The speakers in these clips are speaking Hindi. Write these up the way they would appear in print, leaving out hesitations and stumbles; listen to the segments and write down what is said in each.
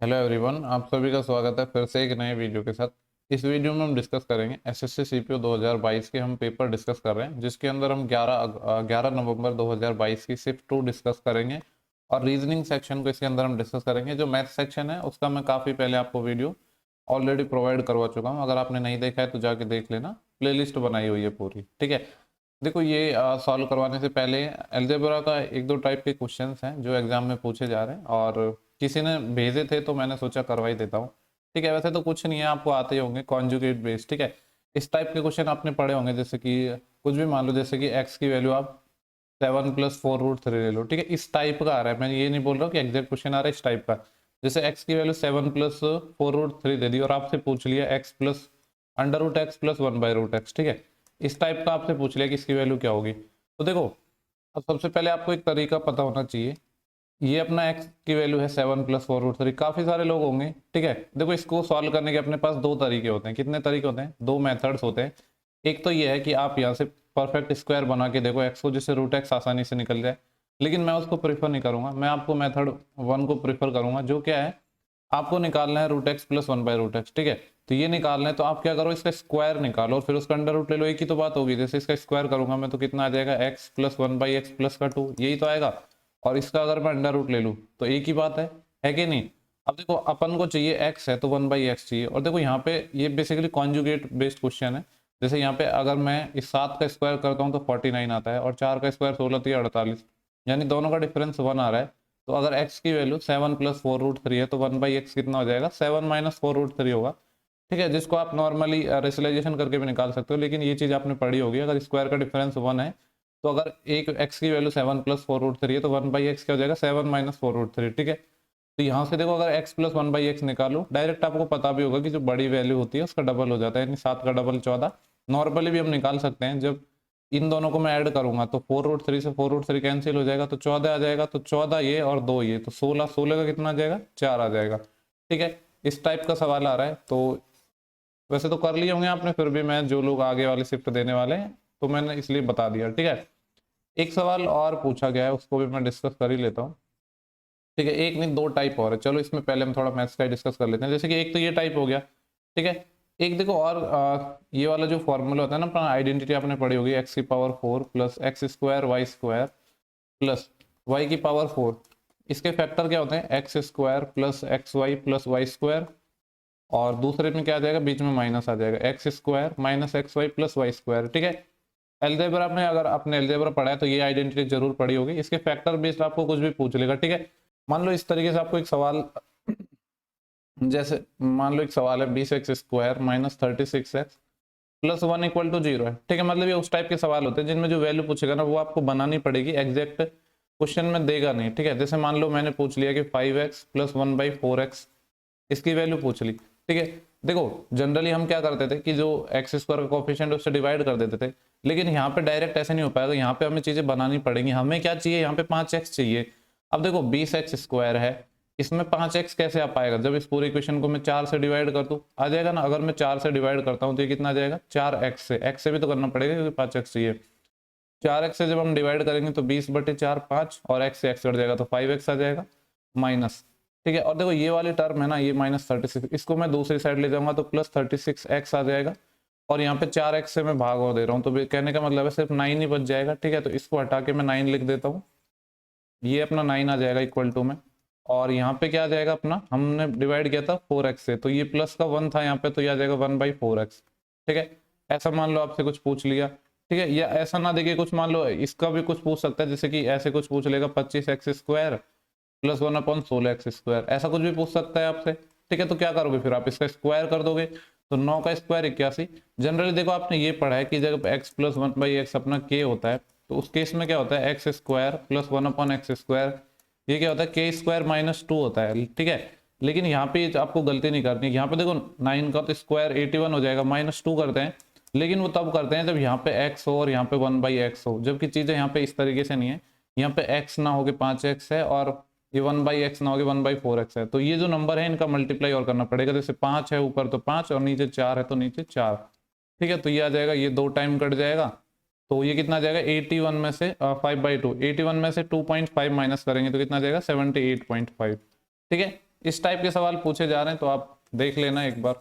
हेलो एवरीवन, आप सभी का स्वागत है फिर से एक नए वीडियो के साथ। इस वीडियो में हम डिस्कस करेंगे एसएससी सीपीओ 2022 के हम पेपर डिस्कस कर रहे हैं, जिसके अंदर हम 11 नवंबर 2022 की शिफ्ट 2 डिस्कस करेंगे और रीजनिंग सेक्शन को इसके अंदर हम डिस्कस करेंगे। जो मैथ सेक्शन है उसका मैं काफ़ी पहले आपको वीडियो ऑलरेडी प्रोवाइड करवा चुका हूँ। अगर आपने नहीं देखा है तो जाके देख लेना, प्लेलिस्ट बनाई हुई है पूरी। ठीक है, देखो ये सॉल्व करवाने से पहले अलजेब्रा का एक दो टाइप के क्वेश्चंस हैं जो एग्जाम में पूछे जा रहे हैं और किसी ने भेजे थे तो मैंने सोचा करवा ही देता हूँ। ठीक है, वैसे तो कुछ नहीं है, आपको आते ही होंगे कॉन्जुगेट बेस्ड। ठीक है, इस टाइप के क्वेश्चन आपने पढ़े होंगे, जैसे कि कुछ भी मान लो, जैसे कि एक्स की वैल्यू आप 7 + 4√3 ले लो। ठीक है, इस टाइप का आ रहा है, मैं ये नहीं बोल रहा हूँ कि एग्जैक्ट क्वेश्चन आ रहा है इस टाइप का। जैसे एक्स की वैल्यू 7 + 4√3 दे दी और आपसे पूछ लिया एक्स प्लस √x+1/√x। ठीक है, इस टाइप का आपसे पूछ लिया कि इसकी वैल्यू क्या होगी। तो देखो, अब सबसे पहले आपको एक तरीका पता होना चाहिए। ये अपना x की वैल्यू है 7 + 4√3। काफी सारे लोग होंगे। ठीक है, देखो इसको सॉल्व करने के अपने पास दो तरीके होते हैं। कितने तरीके होते हैं? दो मेथड्स होते हैं। एक तो ये है कि आप यहाँ से परफेक्ट स्क्वायर बना के देखो x को, जिससे √x आसानी से निकल जाए, लेकिन मैं उसको प्रीफर नहीं करूंगा। मैं आपको मेथड 1 को प्रीफर करूंगा, जो क्या है, आपको निकालना है √x+1/√x। ठीक है, तो ये निकालना है तो आप क्या करो, इसका स्क्वायर निकालो और फिर उसका अंडर रूट ले लो। एक ही तो बात होगी। जैसे इसका स्क्वायर करूंगा मैं तो कितना आ जाएगा, x+1/x+2, यही तो आएगा। और इसका अगर मैं अंडर रूट ले लूँ तो एक ही बात है कि नहीं। अब देखो, अपन को चाहिए x है तो 1/x चाहिए। और देखो यहाँ पे ये बेसिकली कॉन्जुगेट बेस्ड क्वेश्चन है। जैसे यहाँ पे अगर मैं इस 7 का स्क्वायर करता हूँ तो 49 आता है, और 4 का स्क्वायर 16 तो 48, यानी दोनों का डिफरेंस 1 आ रहा है। तो अगर x की वैल्यू 7 + 4√3 है तो 1/x कितना हो जाएगा, 7 - 4√3 होगा। ठीक है, जिसको आप नॉर्मली रेशनलाइजेशन करके भी निकाल सकते हो, लेकिन ये चीज़ आपने पढ़ी होगी। अगर स्क्वायर का डिफरेंस 1 है तो अगर एक x की वैल्यू 7 + 4√3 है तो 1/x क्या हो जाएगा, 7 - 4√3। ठीक है, तो यहाँ से देखो, अगर x + 1/x निकालो, डायरेक्ट आपको पता भी होगा कि जो बड़ी वैल्यू होती है उसका डबल हो जाता है, यानी 7 का डबल 14। नॉर्मली भी हम निकाल सकते हैं। जब इन दोनों को मैं ऐड करूंगा तो 4√3 से 4√3 कैंसिल हो जाएगा तो 14 आ जाएगा। तो 14 ये और 2 ये, तो 16, 16 का कितना आ जाएगा, 4 आ जाएगा। ठीक है, इस टाइप का सवाल आ रहा है। तो वैसे तो कर लिए होंगे आपने, फिर भी मैं, जो लोग आगे वाली शिफ्ट देने वाले हैं, तो मैंने इसलिए बता दिया। ठीक है, एक सवाल और पूछा गया है, उसको भी मैं डिस्कस कर ही लेता हूँ। ठीक है, एक नहीं दो टाइप और है। चलो इसमें पहले हम थोड़ा मैथ्स का डिस्कस कर लेते हैं। जैसे कि एक तो ये टाइप हो गया। ठीक है, एक देखो और ये वाला जो फॉर्मूला होता है ना, अपना आइडेंटिटी आपने पढ़ी होगी, x⁴ plus x² y² plus y⁴। इसके फैक्टर क्या होते हैं, x² plus xy plus y², और दूसरे में क्या आ जाएगा, बीच में माइनस आ जाएगा, x² minus xy plus y²। ठीक है, एल्जेब्रा में अगर आपने एल्जेब्रा पढ़ा है तो ये आइडेंटिटी जरूर पढ़ी होगी। इसके फैक्टर बेस्ड आपको कुछ भी पूछ लेगा। ठीक है, मान लो इस तरीके से आपको एक सवाल, जैसे मान लो एक सवाल है 20x² माइनस 36x प्लस 1 = 0 है। ठीक है, मतलब ये उस टाइप के सवाल होते हैं जिनमें जो वैल्यू पूछेगा ना वो आपको बनानी पड़ेगी, एग्जैक्ट क्वेश्चन में देगा नहीं। ठीक है, जैसे मान लो मैंने पूछ लिया कि 5x प्लस 1/4x, इसकी वैल्यू पूछ ली। ठीक है, देखो जनरली हम क्या करते थे कि जो x² का कोफिशिएंट है उससे डिवाइड कर देते थे, लेकिन यहाँ पे डायरेक्ट ऐसे नहीं हो पाएगा। यहाँ पे हमें चीजें बनानी पड़ेंगी। हमें क्या चाहिए, यहाँ पे 5x चाहिए। अब देखो 20x² है, इसमें 5x कैसे आ पाएगा, जब इस पूरे इक्वेशन को मैं 4 से डिवाइड कर दूं, आ जाएगा ना। अगर मैं 4 से डिवाइड करता हूं तो ये कितना आ जाएगा, 4x से, x से भी तो करना पड़ेगा क्योंकि 5x चाहिए। 4x से जब हम डिवाइड करेंगे तो 20/4 5, और x से x कट जाएगा तो 5x आ जाएगा माइनस। ठीक है, और देखो ये वाली टर्म है ना, ये -36, इसको मैं दूसरी साइड ले जाऊंगा तो +36x आ जाएगा, और यहाँ पे 4x से मैं भाग और दे रहा हूँ, तो कहने का मतलब है सिर्फ 9 ही बच जाएगा। ठीक है, तो इसको हटा के मैं 9 लिख देता हूँ, ये अपना 9 आ जाएगा इक्वल टू में। और यहाँ पे क्या आ जाएगा, अपना हमने डिवाइड किया था 4x से, तो ये प्लस का 1 था यहाँ पे, तो ये आ जाएगा 1/4x। ठीक है, ऐसा मान लो आपसे कुछ पूछ लिया। ठीक है, या ऐसा ना देखिए, कुछ मान लो इसका भी कुछ पूछ सकता है, जैसे कि ऐसे कुछ पूछ लेगा 25x² प्लस 1/16x², ऐसा कुछ भी पूछ सकता है आपसे। ठीक है, तो क्या करोगे फिर, आप इसका स्क्वायर कर दोगे, तो 9 का स्क्वायर 81। जनरली देखो आपने ये पढ़ा है कि जब x प्लस 1/x अपना k होता है, तो उस केस में क्या होता है, x² प्लस 1/x², ये क्या होता है, k² - 2 होता है। ठीक है, लेकिन यहाँ पे आपको गलती नहीं करनी। यहाँ पे देखो 9 का तो स्क्वायर 81 हो जाएगा, -2 करते हैं, लेकिन वो तब करते हैं जब यहाँ पे x हो और यहाँ पे 1/x हो, जबकि चीजें यहाँ पे इस तरीके से नहीं है। यहाँ पे x ना हो के 5x है, और ये 1/x ना हो के 1/4x है, तो ये जो नंबर है इनका मल्टीप्लाई और करना पड़ेगा। जैसे 5 है ऊपर तो 5, और नीचे 4 है तो नीचे 4। ठीक है, तो ये आ जाएगा, ये 2 टाइम कट जाएगा, तो ये कितना आ जाएगा, 81 में से 5/2, 81 में से 2.5 माइनस करेंगे तो कितना आ जाएगा, 78.5। ठीक है, इस टाइप के सवाल पूछे जा रहे हैं तो आप देख लेना एक बार,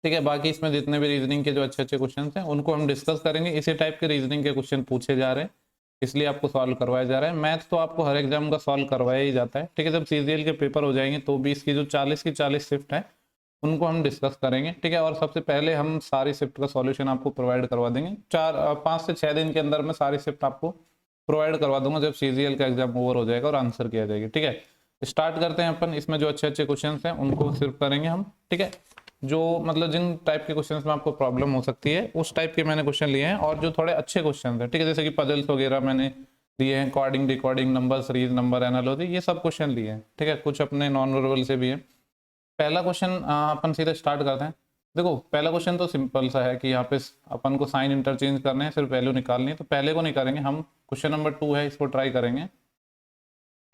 ठीक है। बाकी इसमें जितने भी रीजनिंग के जो अच्छे अच्छे क्वेश्चन हैं उनको हम डिस्कस करेंगे। इसी टाइप के रीजनिंग के क्वेश्चन पूछे जा रहे हैं, इसलिए आपको सॉल्व करवाया जा रहा है। मैथ तो आपको हर एग्जाम का सॉल्व करवाया ही जाता है, ठीक है। जब सीजीएल के पेपर हो जाएंगे तो भी इसकी जो 40 की 40 शिफ्ट है उनको हम डिस्कस करेंगे, ठीक है। और सबसे पहले हम सारी शिफ्ट का सॉल्यूशन आपको प्रोवाइड करवा देंगे। 5 से 6 दिन के अंदर में सारी शिफ्ट आपको प्रोवाइड करवा दूंगा जब सीजीएल का एग्जाम ओवर हो जाएगा और आंसर किया जाएगा, ठीक है। स्टार्ट करते हैं अपन। इसमें जो अच्छे अच्छे क्वेश्चन हैं उनको सिर्फ करेंगे हम, ठीक है। जो मतलब जिन टाइप के क्वेश्चंस में आपको प्रॉब्लम हो सकती है उस टाइप के मैंने क्वेश्चन लिए हैं, और जो थोड़े अच्छे क्वेश्चन हैं, ठीक है, जैसे कि पजल्स वगैरह मैंने लिए हैं, coding decoding number series number analogy, ये सब क्वेश्चन लिए हैं, ठीक है। कुछ अपने नॉन वर्बल से भी है। पहला क्वेश्चन अपन सीधे स्टार्ट करते हैं। देखो पहला क्वेश्चन तो सिंपल सा है कि यहाँ पे अपन को साइन इंटरचेंज करने हैं, सिर्फ वैल्यू निकालनी है, तो पहले को नहीं करेंगे हम। क्वेश्चन नंबर 2 है, इसको ट्राई करेंगे।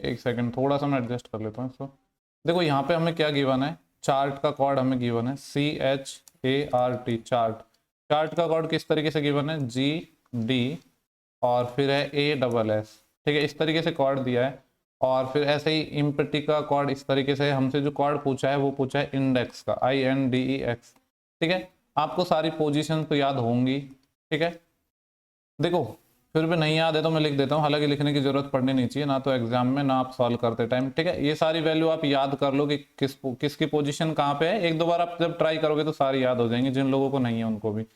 एक सेकंड, थोड़ा सा मैं एडजस्ट कर लेता हूँ इसको। देखो यहाँ पे हमें क्या गिवन है, चार्ट का कॉर्ड हमें गिवन है CHART, चार्ट का कॉर्ड किस तरीके से गिवन है, GD और फिर है ASS, ठीक है। इस तरीके से कॉर्ड दिया है, और फिर ऐसे ही इम्पटी का कॉर्ड इस तरीके से हमसे जो कॉर्ड पूछा है वो पूछा है इंडेक्स का, INDEX, ठीक है। आपको सारी पोजीशन तो याद होंगी, ठीक है। देखो फिर भी नहीं याद है तो मैं लिख देता हूँ, हालांकि लिखने की जरूरत पड़नी नहीं चाहिए, ना तो एग्जाम में ना आप सॉल्व करते टाइम, ठीक है। ये सारी वैल्यू आप याद कर लो कि किसकी पोजीशन कहाँ पे है। एक दो बार आप जब ट्राई करोगे तो सारी याद हो जाएंगी, जिन लोगों को नहीं है उनको भी।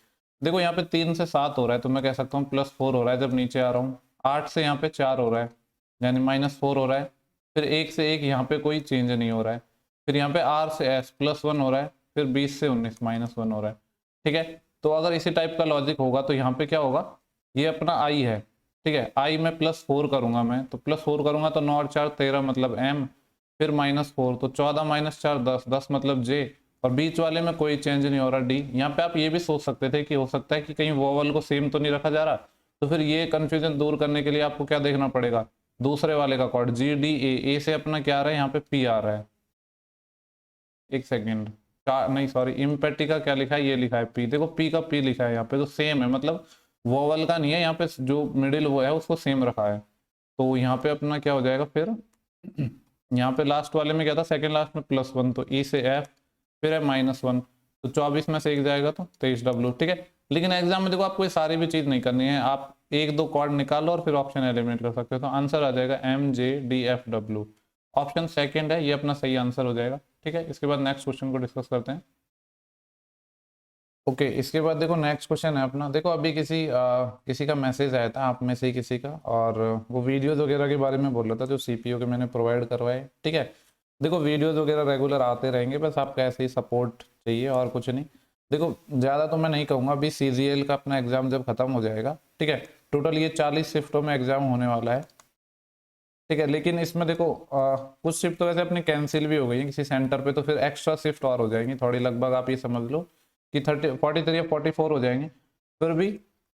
देखो यहाँ पे 3 से 7 हो रहा है, तो मैं कह सकता हूँ +4 हो रहा है जब नीचे आ रहा हूँ। 8 से यहाँ पे 4 हो रहा है, यानी -4 हो रहा है। फिर 1 से 1 यहाँ पे कोई चेंज नहीं हो रहा है। फिर यहाँ पे R से S +1 हो रहा है। फिर 20 से 19 -1 हो रहा है, ठीक है। तो अगर इसी टाइप का लॉजिक होगा तो यहाँ पे क्या होगा, ये अपना I है, ठीक है। I में +4 करूंगा मैं, तो +4 करूंगा तो 9 और 4 13 मतलब M, फिर -4 तो 14 - 4 10, 10 मतलब J, और बीच वाले में कोई चेंज नहीं हो रहा D। यहाँ पे आप ये भी सोच सकते थे कि हो सकता है कि कहीं वोवल को सेम तो नहीं रखा जा रहा, तो फिर ये कंफ्यूजन दूर करने के लिए आपको क्या देखना पड़ेगा, दूसरे वाले का कॉर्ड GDA, से अपना क्या आ रहा है, यहाँ पे P आ रहा है। एक सेकेंड, नहीं सॉरी, इम्पेटी का क्या लिखा है, ये लिखा है P। देखो P का P लिखा है यहाँ पे, तो सेम है, मतलब वोवल का नहीं है यहाँ पे, जो मिडिल वो है उसको सेम रखा है। तो यहाँ पे अपना क्या हो जाएगा फिर, यहाँ पे लास्ट वाले में क्या था, सेकंड लास्ट में +1, तो E से F, फिर है -1, तो 24 में से 1 जाएगा तो 23W, ठीक है। लेकिन एग्जाम में देखो आपको ये सारी भी चीज नहीं करनी है, आप 1-2 कॉर्ड निकालो और फिर ऑप्शन एलिमिनेट कर सकते हो, तो आंसर आ जाएगा MJDFW। ऑप्शन सेकंड है, ये अपना सही आंसर हो जाएगा, ठीक है। इसके बाद नेक्स्ट क्वेश्चन को डिस्कस करते हैं। ओके इसके बाद देखो नेक्स्ट क्वेश्चन है अपना। देखो अभी किसी का मैसेज आया था, आप में से ही किसी का, और वो वीडियोस वगैरह के बारे में बोल रहा था जो सीपीयू के मैंने प्रोवाइड करवाए, ठीक है। देखो वीडियोस वगैरह रेगुलर आते रहेंगे, बस आपका ऐसे ही सपोर्ट चाहिए और कुछ नहीं। देखो ज़्यादा तो मैं नहीं कहूँगा, अभी CGL का अपना एग्जाम जब खत्म हो जाएगा, ठीक है, टोटल ये 40 शिफ्टों में एग्जाम होने वाला है, ठीक है। लेकिन इसमें देखो कुछ शिफ्ट तो वैसे अपनी कैंसिल भी हो गई है किसी सेंटर पे, तो फिर एक्स्ट्रा शिफ्ट और हो जाएंगी थोड़ी, लगभग आप ये समझ लो कि 43 या 44 हो जाएंगे। फिर भी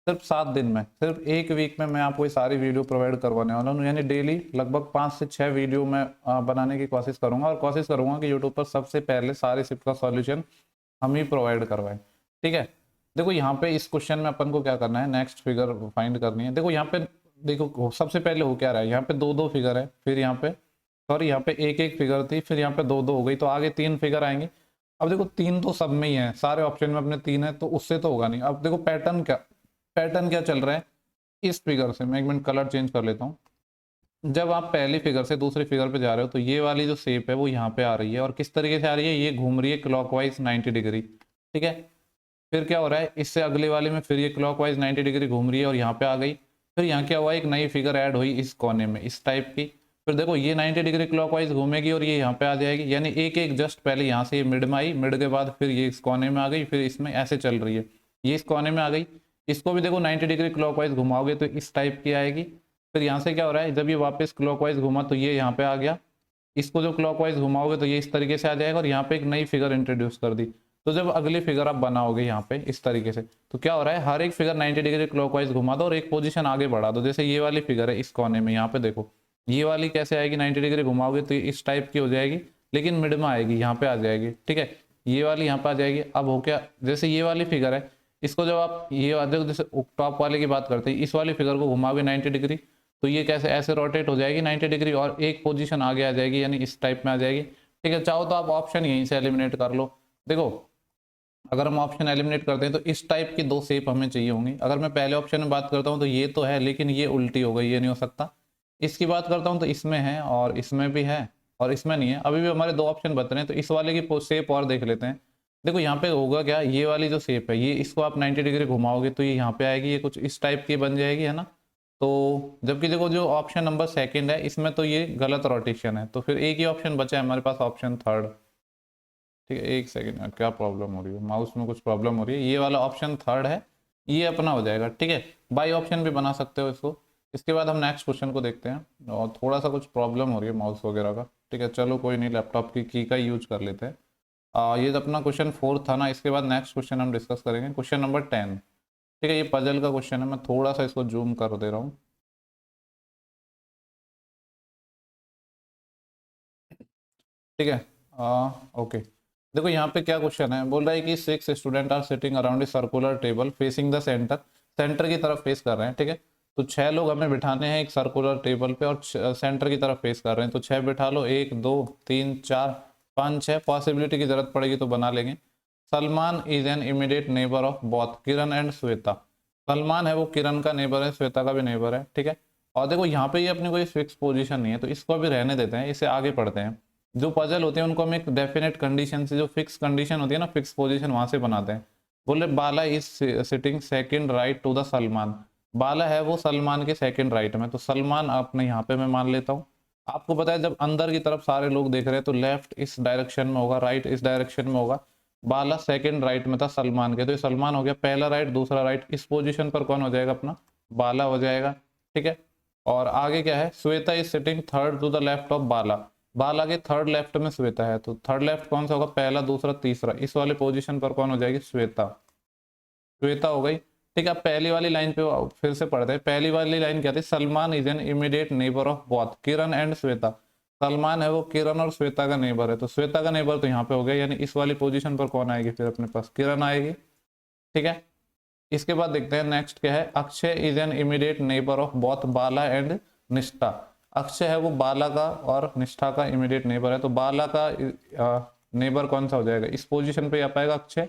सिर्फ 7 दिन में, सिर्फ एक वीक में मैं आपको ये सारी वीडियो प्रोवाइड करवाने वाला हूँ, यानी डेली लगभग 5 से 6 वीडियो मैं बनाने की कोशिश करूंगा, और कोशिश करूंगा कि यूट्यूब पर सबसे पहले सारे शिफ्ट का सॉल्यूशन हम ही प्रोवाइड करवाएं, ठीक है। देखो यहाँ पे इस क्वेश्चन में अपन को क्या करना है, नेक्स्ट फिगर फाइंड करनी है। देखो यहाँ पे देखो सबसे पहले हो क्या रहा है, यहाँ पे 2-2 फिगर है, फिर यहाँ पे सॉरी यहाँ पे 1-1 फिगर थी, फिर यहाँ पे 2-2 हो गई, तो आगे 3 फिगर आएंगे। अब देखो 3 तो सब में ही है, सारे ऑप्शन में अपने 3 है, तो उससे तो होगा नहीं। अब देखो पैटर्न क्या चल रहा है इस फिगर से, मैं एक मिनट कलर चेंज कर लेता हूँ। जब आप पहली फिगर से दूसरी फिगर पे जा रहे हो तो ये वाली जो शेप है वो यहाँ पे आ रही है, और किस तरीके से आ रही है, ये घूम रही है क्लॉकवाइज 90 डिग्री, ठीक है। फिर क्या हो रहा है, इससे अगले वाले में फिर ये क्लॉकवाइज 90 डिग्री घूम रही है और यहाँ पे आ गई। फिर यहाँ क्या हुआ, एक नई फिगर ऐड हुई इस कोने में इस टाइप की। फिर देखो ये 90 डिग्री क्लॉकवाइज घूमेगी और ये यहाँ पे आ जाएगी, यानी एक एक जस्ट पहले यहाँ से ये मिड में आई, मिड के बाद फिर ये इस कोने में आ गई, फिर इसमें ऐसे चल रही है, ये इस कोने में आ गई। इसको भी देखो 90 डिग्री क्लॉकवाइज घुमाओगे तो इस टाइप की आएगी। फिर यहाँ से क्या हो रहा है, जब ये वापस क्लॉकवाइज घुमा तो ये यहाँ पे आ गया, इसको जो क्लॉकवाइज घुमाओगे तो ये इस तरीके से आ जाएगा, और यहाँ पे एक नई फिगर इंट्रोड्यूस कर दी। तो जब अगली फिगर आप बनाओगे यहाँ पे इस तरीके से, तो क्या हो रहा है, हर एक फिगर 90 डिग्री क्लॉकवाइज घुमा दो और एक पोजीशन आगे बढ़ा दो। जैसे ये वाली फिगर है इस कोने में, यहाँ पे देखो ये वाली कैसे आएगी, 90 डिग्री घुमाओगे तो इस टाइप की हो जाएगी, लेकिन मिड में आएगी, यहाँ पे आ जाएगी, ठीक है। ये वाली यहाँ पे आ जाएगी। अब हो क्या, जैसे ये वाली फिगर है, इसको जब आप ये जैसे टॉप वाले की बात करते हैं, इस वाली फिगर को घुमाओगे 90 डिग्री तो ये कैसे ऐसे रोटेट हो जाएगी 90 डिग्री और एक पोजीशन आगे आ जाएगी, यानी इस टाइप में आ जाएगी। ठीक है, चाहो तो आप ऑप्शन यहीं से एलिमिनेट कर लो। देखो अगर हम ऑप्शन एलिमिनेट करते हैं तो इस टाइप की दो शेप हमें चाहिए होंगी। अगर मैं पहले ऑप्शन में बात करता हूँ तो ये तो है, लेकिन ये उल्टी हो गई, ये नहीं हो सकता। इसकी बात करता हूँ तो इसमें है और इसमें भी है और इसमें नहीं है। अभी भी हमारे दो ऑप्शन बच रहे हैं, तो इस वाले की शेप और देख लेते हैं। देखो यहाँ पे होगा क्या, ये वाली जो शेप है, ये इसको आप 90 डिग्री घुमाओगे तो ये यहाँ पे आएगी, ये कुछ इस टाइप की बन जाएगी, है ना। तो जबकि देखो जो ऑप्शन नंबर सेकंड है इसमें तो ये गलत रोटेशन है, तो फिर एक ही ऑप्शन बचा है हमारे पास, ऑप्शन थर्ड। ठीक है, एक सेकेंड यार, क्या प्रॉब्लम हो रही है, माउस में कुछ प्रॉब्लम हो रही है। ये वाला ऑप्शन थर्ड है, ये अपना हो जाएगा। ठीक है, बाई ऑप्शन भी बना सकते हो इसको। इसके बाद हम नेक्स्ट क्वेश्चन को देखते हैं, और थोड़ा सा कुछ प्रॉब्लम हो रही है माउस वगैरह का। ठीक है, चलो कोई नहीं, लैपटॉप की का यूज कर लेते हैं। ये तो अपना क्वेश्चन 4 था ना। इसके बाद नेक्स्ट क्वेश्चन हम डिस्कस करेंगे, क्वेश्चन नंबर 10। ठीक है, ये पजल का क्वेश्चन है, मैं थोड़ा सा इसको जूम कर दे रहा हूँ। ठीक है, ओके। देखो यहाँ पे क्या क्वेश्चन है, बोल रहा है कि 6 student are sitting around a circular table facing the centre, centre की तरफ फेस कर रहे हैं। ठीक है, तो 6 लोग हमें बिठाने हैं एक सर्कुलर टेबल पे और सेंटर की तरफ फेस कर रहे हैं। तो 6 बिठा लो, 1 2 3 4 5 6, पॉसिबिलिटी की जरूरत पड़ेगी तो बना लेंगे। Salman is an immediate neighbour of both Kiran and Shweta. Salman है वो किरण का नेबर है, श्वेता का भी नेबर है। ठीक है, और देखो यहाँ पे ये अपनी कोई फिक्स पोजीशन नहीं है, तो इसको अभी रहने देते हैं, इसे आगे पढ़ते हैं। जो पजल होते हैं उनको हम एक डेफिनेट कंडीशन से, जो फिक्स कंडीशन होती है ना, फिक्स पोजीशन, वहां से बनाते हैं। बोले Bala is sitting second right to the Salman. Bala है वो सलमान के सेकंड राइट में, तो सलमान अपने यहाँ पे मैं मान लेता हूँ। आपको पता है जब अंदर की तरफ सारे लोग देख रहे हैं तो लेफ्ट इस डायरेक्शन में होगा, राइट इस डायरेक्शन में होगा। बाला सेकंड राइट में था सलमान के, तो ये सलमान हो गया पहला राइट, दूसरा राइट। इस पोजीशन पर कौन हो जाएगा, अपना बाला हो जाएगा। ठीक है, और आगे क्या है, Shweta is sitting third to the left of Bala. Bala के थर्ड लेफ्ट में श्वेता है, तो थर्ड लेफ्ट कौन सा होगा, पहला दूसरा तीसरा, इस वाले पोजीशन पर कौन हो जाएगी, श्वेता। श्वेता हो गई। ठीक है, अब पहली वाली लाइन पे फिर से पढ़ते हैं। पहली वाली लाइन क्या थी, Salman is an immediate neighbour of both Kiran and Shweta. Salman है वो किरण और श्वेता का नेबर है, तो श्वेता का नेबर तो यहाँ पे हो गया, यानी इस वाली पोजीशन पर कौन आएगी, फिर अपने पास किरण आएगी। ठीक है, इसके बाद देखते हैं नेक्स्ट क्या है, Akshay is an immediate neighbour of both Bala and निष्ठा। अक्षय है वो बाला का और निष्ठा का इमीडिएट नेबर है, तो बाला का नेबर कौन सा हो जाएगा, इस पोजीशन पे आ पाएगा अक्षय।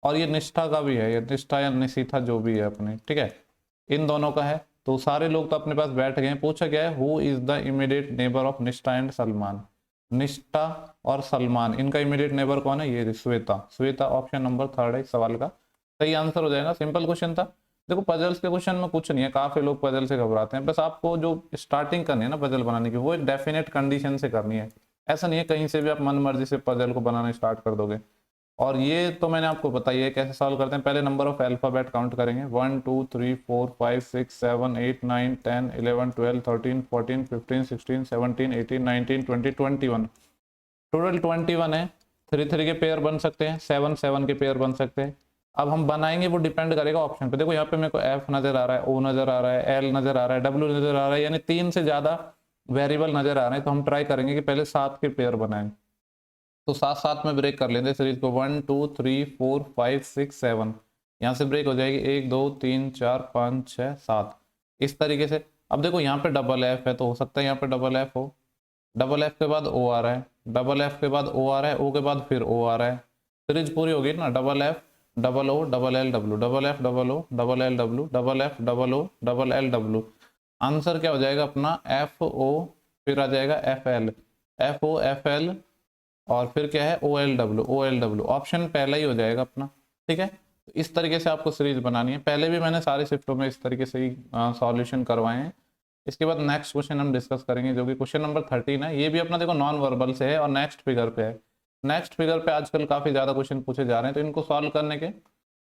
और ये निष्ठा का भी है, ये निष्ठा या निशिथा जो भी है अपने। ठीक है, इन दोनों का है। तो सारे लोग तो अपने पास बैठ गए हैं। पूछा गया है who is the immediate neighbour of निष्ठा एंड सलमान। निष्ठा और सलमान, इनका इमीडिएट नेबर कौन है, ये Shweta. Shweta option number third है इस सवाल का सही आंसर हो जाएगा। सिंपल क्वेश्चन था। देखो पजल्स के क्वेश्चन में कुछ नहीं है, काफी लोग पजल से घबराते हैं। बस आपको जो स्टार्टिंग करनी है ना पजल बनाने की, वो एक डेफिनेट कंडीशन से करनी है। ऐसा नहीं है कहीं से भी आप मन मर्जी से पजल को बनाना स्टार्ट कर दोगे। और ये तो मैंने आपको बताया है कैसे सॉल्व करते हैं। पहले नंबर ऑफ अल्फाबेट काउंट करेंगे, 1 2 3 4 5 6 7 8 9 10 11 12 13 14 15 16 17 18 19 20 21। टोटल 21 है। 3 3 के पेयर बन सकते हैं, 7 7 के पेयर बन सकते हैं। अब हम बनाएंगे वो डिपेंड करेगा ऑप्शन पे। देखो यहाँ पे मेरे को एफ नजर आ रहा है, ओ नजर आ रहा है, एल नजर आ रहा है, डब्ल्यू नजर आ रहा है, यानी 3 से ज्यादा वेरिएबल नजर आ रहे हैं। तो हम ट्राई करेंगे कि पहले 7 के पेयर बनाएं। तो 7 7 में ब्रेक कर लेंगे सीरीज को, 1 2 3 4 5 6 7। यहाँ से ब्रेक हो जाएगी 1 2 3 4 5 6 7, इस तरीके से। अब देखो यहाँ पे डबल एफ है, तो हो सकता है यहाँ पे डबल एफ हो। डबल एफ के बाद ओ आ रहा है, डबल एफ के बाद ओ आ रहा है, ओ के बाद फिर ओ आ रहा है। सीरीज पूरी होगी ना, double F double O double L W, double F double O double L W, double F double O double L W. Answer क्या हो जाएगा अपना, एफ ओ, फिर आ जाएगा F L, F O F L, और फिर क्या है O L W, O L W. Option पहला ही हो जाएगा अपना। ठीक है, तो इस तरीके से आपको सीरीज बनानी है। पहले भी मैंने सारे शिफ्टों में इस तरीके से ही सॉल्यूशन करवाए हैं। इसके बाद नेक्स्ट क्वेश्चन हम डिस्कस करेंगे, जो कि क्वेश्चन नंबर 13 है। ये भी अपना देखो नॉन वर्बल से है और नेक्स्ट फिगर पे है। नेक्स्ट फिगर पे आजकल काफी ज्यादा क्वेश्चन पूछे जा रहे हैं, तो इनको सॉल्व करने के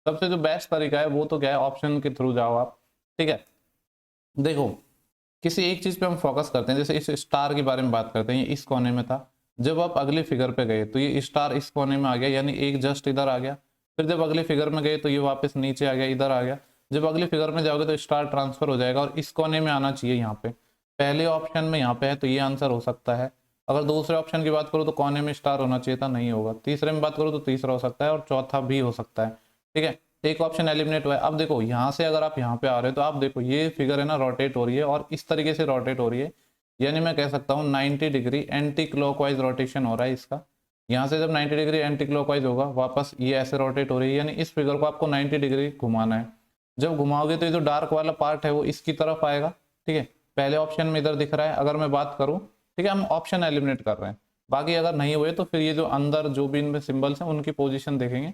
सबसे जो बेस्ट तरीका है वो तो क्या है, ऑप्शन के थ्रू जाओ आप। ठीक है, देखो किसी एक चीज पे हम फोकस करते हैं, जैसे इस स्टार के बारे में बात करते हैं, ये इस कोने में था। जब आप अगले फिगर पे गए तो ये स्टार इस कोने में आ गया, यानी एक जस्ट इधर आ गया। फिर जब अगले फिगर में गए तो ये वापस नीचे आ गया, इधर आ गया। जब अगले फिगर में जाओगे तो स्टार ट्रांसफर हो जाएगा और इस कोने में आना चाहिए यहाँ पे। पहले ऑप्शन में यहाँ पे है तो ये आंसर हो सकता है। अगर दूसरे ऑप्शन की बात करूँ तो कोने में स्टार होना चाहिए था, नहीं होगा। तीसरे में बात करूँ तो तीसरा हो सकता है और चौथा भी हो सकता है। ठीक है, एक ऑप्शन एलिमिनेट हुआ है। अब देखो यहाँ से अगर आप यहाँ पे आ रहे हो तो आप देखो ये फिगर है ना रोटेट हो रही है और इस तरीके से रोटेट हो रही है, यानी मैं कह सकता हूँ 90 डिग्री एंटी क्लॉकवाइज रोटेशन हो रहा है इसका। यहाँ से जब 90 डिग्री एंटी क्लॉकवाइज होगा वापस ये ऐसे रोटेट हो रही है, यानी इस फिगर को आपको 90 डिग्री घुमाना है। जब घुमाओगे तो ये जो डार्क वाला पार्ट है वो इसकी तरफ आएगा, ठीक है। पहले ऑप्शन में इधर दिख रहा है, अगर मैं बात करूँ, ठीक है, हम ऑप्शन एलिमिनेट कर रहे हैं, बाकी अगर नहीं हुए तो फिर ये जो अंदर जो भी इनमें सिंबल्स हैं उनकी पोजीशन देखेंगे।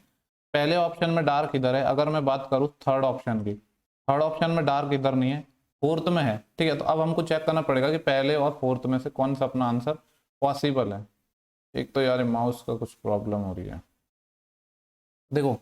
पहले ऑप्शन में डार्क इधर है, अगर मैं बात करूँ थर्ड ऑप्शन की, थर्ड ऑप्शन में डार्क इधर नहीं है, फोर्थ में है, ठीक है। तो अब हमको चेक करना पड़ेगा कि पहले और फोर्थ में से कौन सा अपना आंसर पॉसिबल है। एक तो यार माउस का कुछ प्रॉब्लम हो रही है। देखो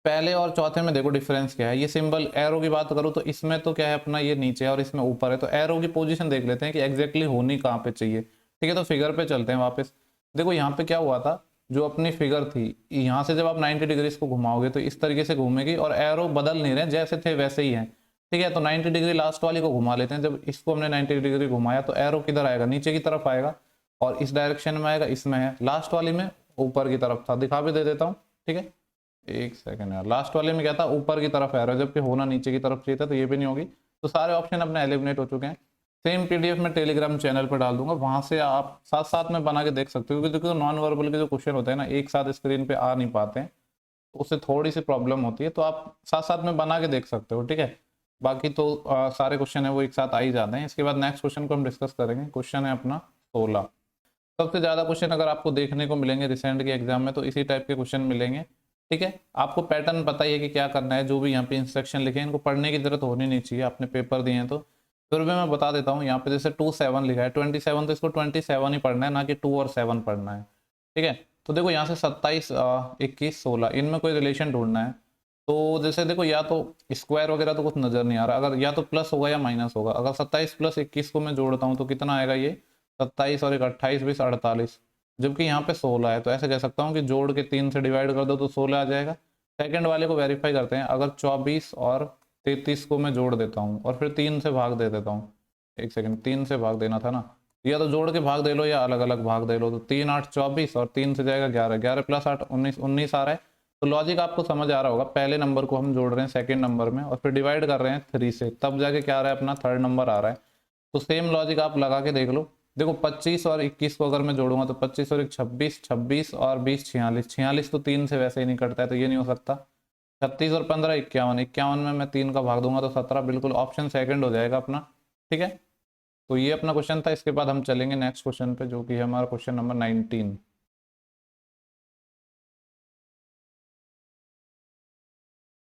पहले और चौथे में देखो डिफरेंस क्या है। ये सिंबल एरो की बात करूँ तो इसमें तो क्या है अपना ये नीचे है और इसमें ऊपर है, तो एरो की पोजीशन देख लेते हैं कि एग्जैक्टली होनी कहाँ पे चाहिए, ठीक है। तो फिगर पे चलते हैं वापस। देखो यहाँ पे क्या हुआ था, जो अपनी फिगर थी यहाँ से जब आप 90 डिग्री को घुमाओगे तो इस तरीके से घूमेगी और एरो बदल नहीं रहे, जैसे थे वैसे ही हैं, ठीक है। तो 90 डिग्री लास्ट वाली को घुमा लेते हैं। जब इसको हमने 90 डिग्री घुमाया तो एरो किधर आएगा, नीचे की तरफ आएगा और इस डायरेक्शन में आएगा, इसमें है। लास्ट वाली में ऊपर की तरफ था, दिखा भी दे देता हूँ, ठीक है। एक सेकंड यार, लास्ट वाले में क्या था, ऊपर की तरफ एरो, जबकि होना नीचे की तरफ चाहिए था, तो ये भी नहीं होगी। तो सारे ऑप्शन अपने एलिमिनेट हो चुके हैं। सेम पीडीएफ में टेलीग्राम चैनल पर डाल दूंगा, वहां से आप साथ साथ में बना के देख सकते हो, क्योंकि नॉन वर्बल के जो क्वेश्चन होते हैं ना एक साथ स्क्रीन पे आ नहीं पाते हैं, तो उससे थोड़ी सी प्रॉब्लम होती है, तो आप साथ साथ में बना के देख सकते हो, ठीक है। बाकी तो सारे क्वेश्चन है वो एक साथ आ ही जाते हैं। इसके बाद नेक्स्ट क्वेश्चन को हम डिस्कस करेंगे। क्वेश्चन है अपना 16। सबसे ज़्यादा क्वेश्चन अगर आपको देखने को मिलेंगे रिसेंट के एग्जाम में तो इसी टाइप के क्वेश्चन मिलेंगे, ठीक है। आपको पैटर्न पता ही है कि क्या करना है, जो भी यहाँ पे इंस्ट्रक्शन लिखे हैं इनको पढ़ने की जरूरत होनी नहीं चाहिए, आपने पेपर दिए हैं तो। फिर भी मैं बता देता हूँ, यहाँ पे जैसे 2 7 लिखा है, 27, तो इसको 27 ही पढ़ना है, ना कि 2 और 7 पढ़ना है, ठीक है। तो देखो यहाँ से 27, 21, 16 इनमें कोई रिलेशन ढूंढना है। तो जैसे देखो या तो स्क्वायर वगैरह तो कुछ नजर नहीं आ रहा, अगर या तो प्लस होगा या माइनस होगा। अगर 27 + 21 को मैं जोड़ता हूँ तो कितना आएगा, ये 27 और 1 28, 20 48, जबकि यहाँ पे 16 है। तो ऐसे कह सकता हूँ कि जोड़ के 3 से डिवाइड कर दो तो 16 आ जाएगा। सेकंड वाले को वेरीफाई करते हैं। अगर 24 और 33 को मैं जोड़ देता हूँ और फिर 3 से भाग दे देता हूँ, एक सेकंड, 3 से भाग देना था ना, या तो जोड़ के भाग दे लो या अलग अलग भाग दे लो। तो 3 8 24 और 3 से जाएगा 11, 11 + 8 19, 19 आ रहा है। तो लॉजिक आपको समझ आ रहा होगा, पहले नंबर को हम जोड़ रहे हैं सेकंड नंबर में और फिर डिवाइड कर रहे हैं 3 से, तब जाके क्या आ रहा है अपना थर्ड नंबर आ रहा है। तो सेम लॉजिक आप लगा के देख लो। देखो 25 और 21 को अगर मैं जोड़ूंगा तो 25 और 1 26, 26 और 20 46, 46 तो 3 से वैसे ही नहीं कटता है, तो ये नहीं हो सकता। 36 और 15 51, 51 में मैं 3 का भाग दूंगा तो 17, बिल्कुल ऑप्शन सेकंड हो जाएगा अपना, ठीक है। तो ये अपना क्वेश्चन था। इसके बाद हम चलेंगे नेक्स्ट क्वेश्चन पे, जो कि है हमारा क्वेश्चन नंबर 19।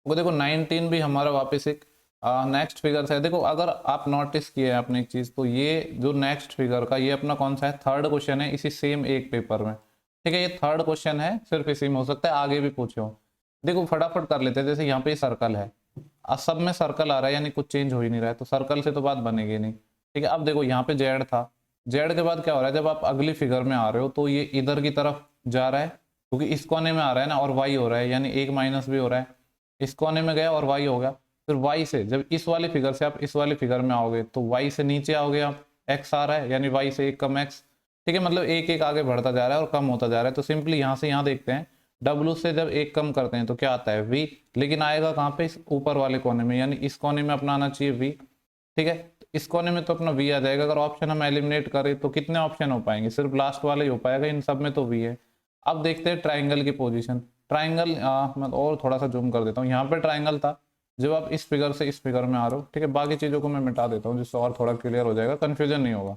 वो देखो 19 भी हमारा वापस एक नेक्स्ट फिगर है। देखो अगर आप नोटिस किए हैं आपने एक चीज, तो ये जो नेक्स्ट फिगर का ये अपना कौन सा है, थर्ड क्वेश्चन है इसी सेम एक पेपर में, ठीक है। ये थर्ड क्वेश्चन है, सिर्फ इसी में हो सकता है आगे भी पूछे हो। देखो फटाफट कर लेते हैं। जैसे यहाँ पे सर्कल है, सब में सर्कल आ रहा है, यानी कुछ चेंज हो ही नहीं रहा है, तो सर्कल से तो बात बनेगी नहीं, ठीक है। अब देखो यहाँ पे जेड था, जेड के बाद क्या हो रहा है, जब आप अगली फिगर में आ रहे हो तो ये इधर की तरफ जा रहा है, क्योंकि इस कोने में आ रहा है ना, और वाई हो रहा है, यानी एक माइनस भी हो रहा है। इस कोने में गया और वाई हो गया। फिर वाई से जब इस वाली फिगर से आप इस वाली फिगर में आओगे तो वाई से नीचे आओगे आप, एक्स आ रहा है, यानी वाई से एक कम एक्स, ठीक है। मतलब एक एक आगे बढ़ता जा रहा है और कम होता जा रहा है। तो सिंपली यहाँ से यहाँ देखते हैं, डब्लू से जब एक कम करते हैं तो क्या आता है, वी, लेकिन आएगा कहाँ पे, इस ऊपर वाले कोने में, यानी इस कोने में अपना आना चाहिए वी, ठीक है। तो इस कोने में तो अपना वी आ जाएगा। अगर ऑप्शन हम एलिमिनेट करें तो कितने ऑप्शन हो पाएंगे, सिर्फ लास्ट वाला ही हो पाएगा, इन सब में तो वी है। अब देखते हैं ट्राइंगल की पोजीशन। ट्राइंगल मैं और थोड़ा सा जूम कर देता हूँ। यहाँ पे ट्राइंगल था जब आप इस फिगर से इस फिगर में आ रहे हो, ठीक है। बाकी चीजों को मैं मिटा देता हूँ जिससे और थोड़ा क्लियर हो जाएगा, कंफ्यूजन नहीं होगा।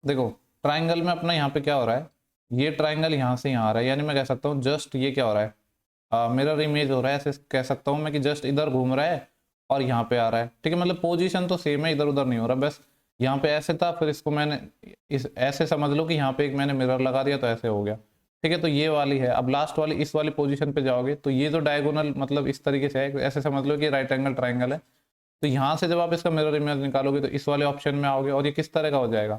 देखो ट्राइंगल में अपना यहाँ पे क्या हो रहा है, ये ट्राइंगल यहाँ से यहाँ आ रहा है, यानी मैं कह सकता हूँ जस्ट ये क्या हो रहा है, मिरर इमेज हो रहा है, ऐसे कह सकता हूँ मैं कि जस्ट इधर घूम रहा है और यहाँ पे आ रहा है, ठीक है। मतलब पोजीशन तो सेम है, इधर उधर नहीं हो रहा, बस यहाँ पे ऐसे था, फिर इसको मैंने इस ऐसे समझ लो कि यहाँ पे एक मैंने मिरर लगा दिया तो ऐसे हो गया, ठीक है। तो ये वाली है। अब लास्ट वाली इस वाली पोजीशन पे जाओगे तो ये जो डायगोनल मतलब इस तरीके से है, ऐसे समझ लो कि राइट एंगल ट्राइंगल है। तो यहाँ से जब आप इसका मिरर इमेज निकालोगे तो इस वाले ऑप्शन में आओगे और ये किस तरह का हो जाएगा,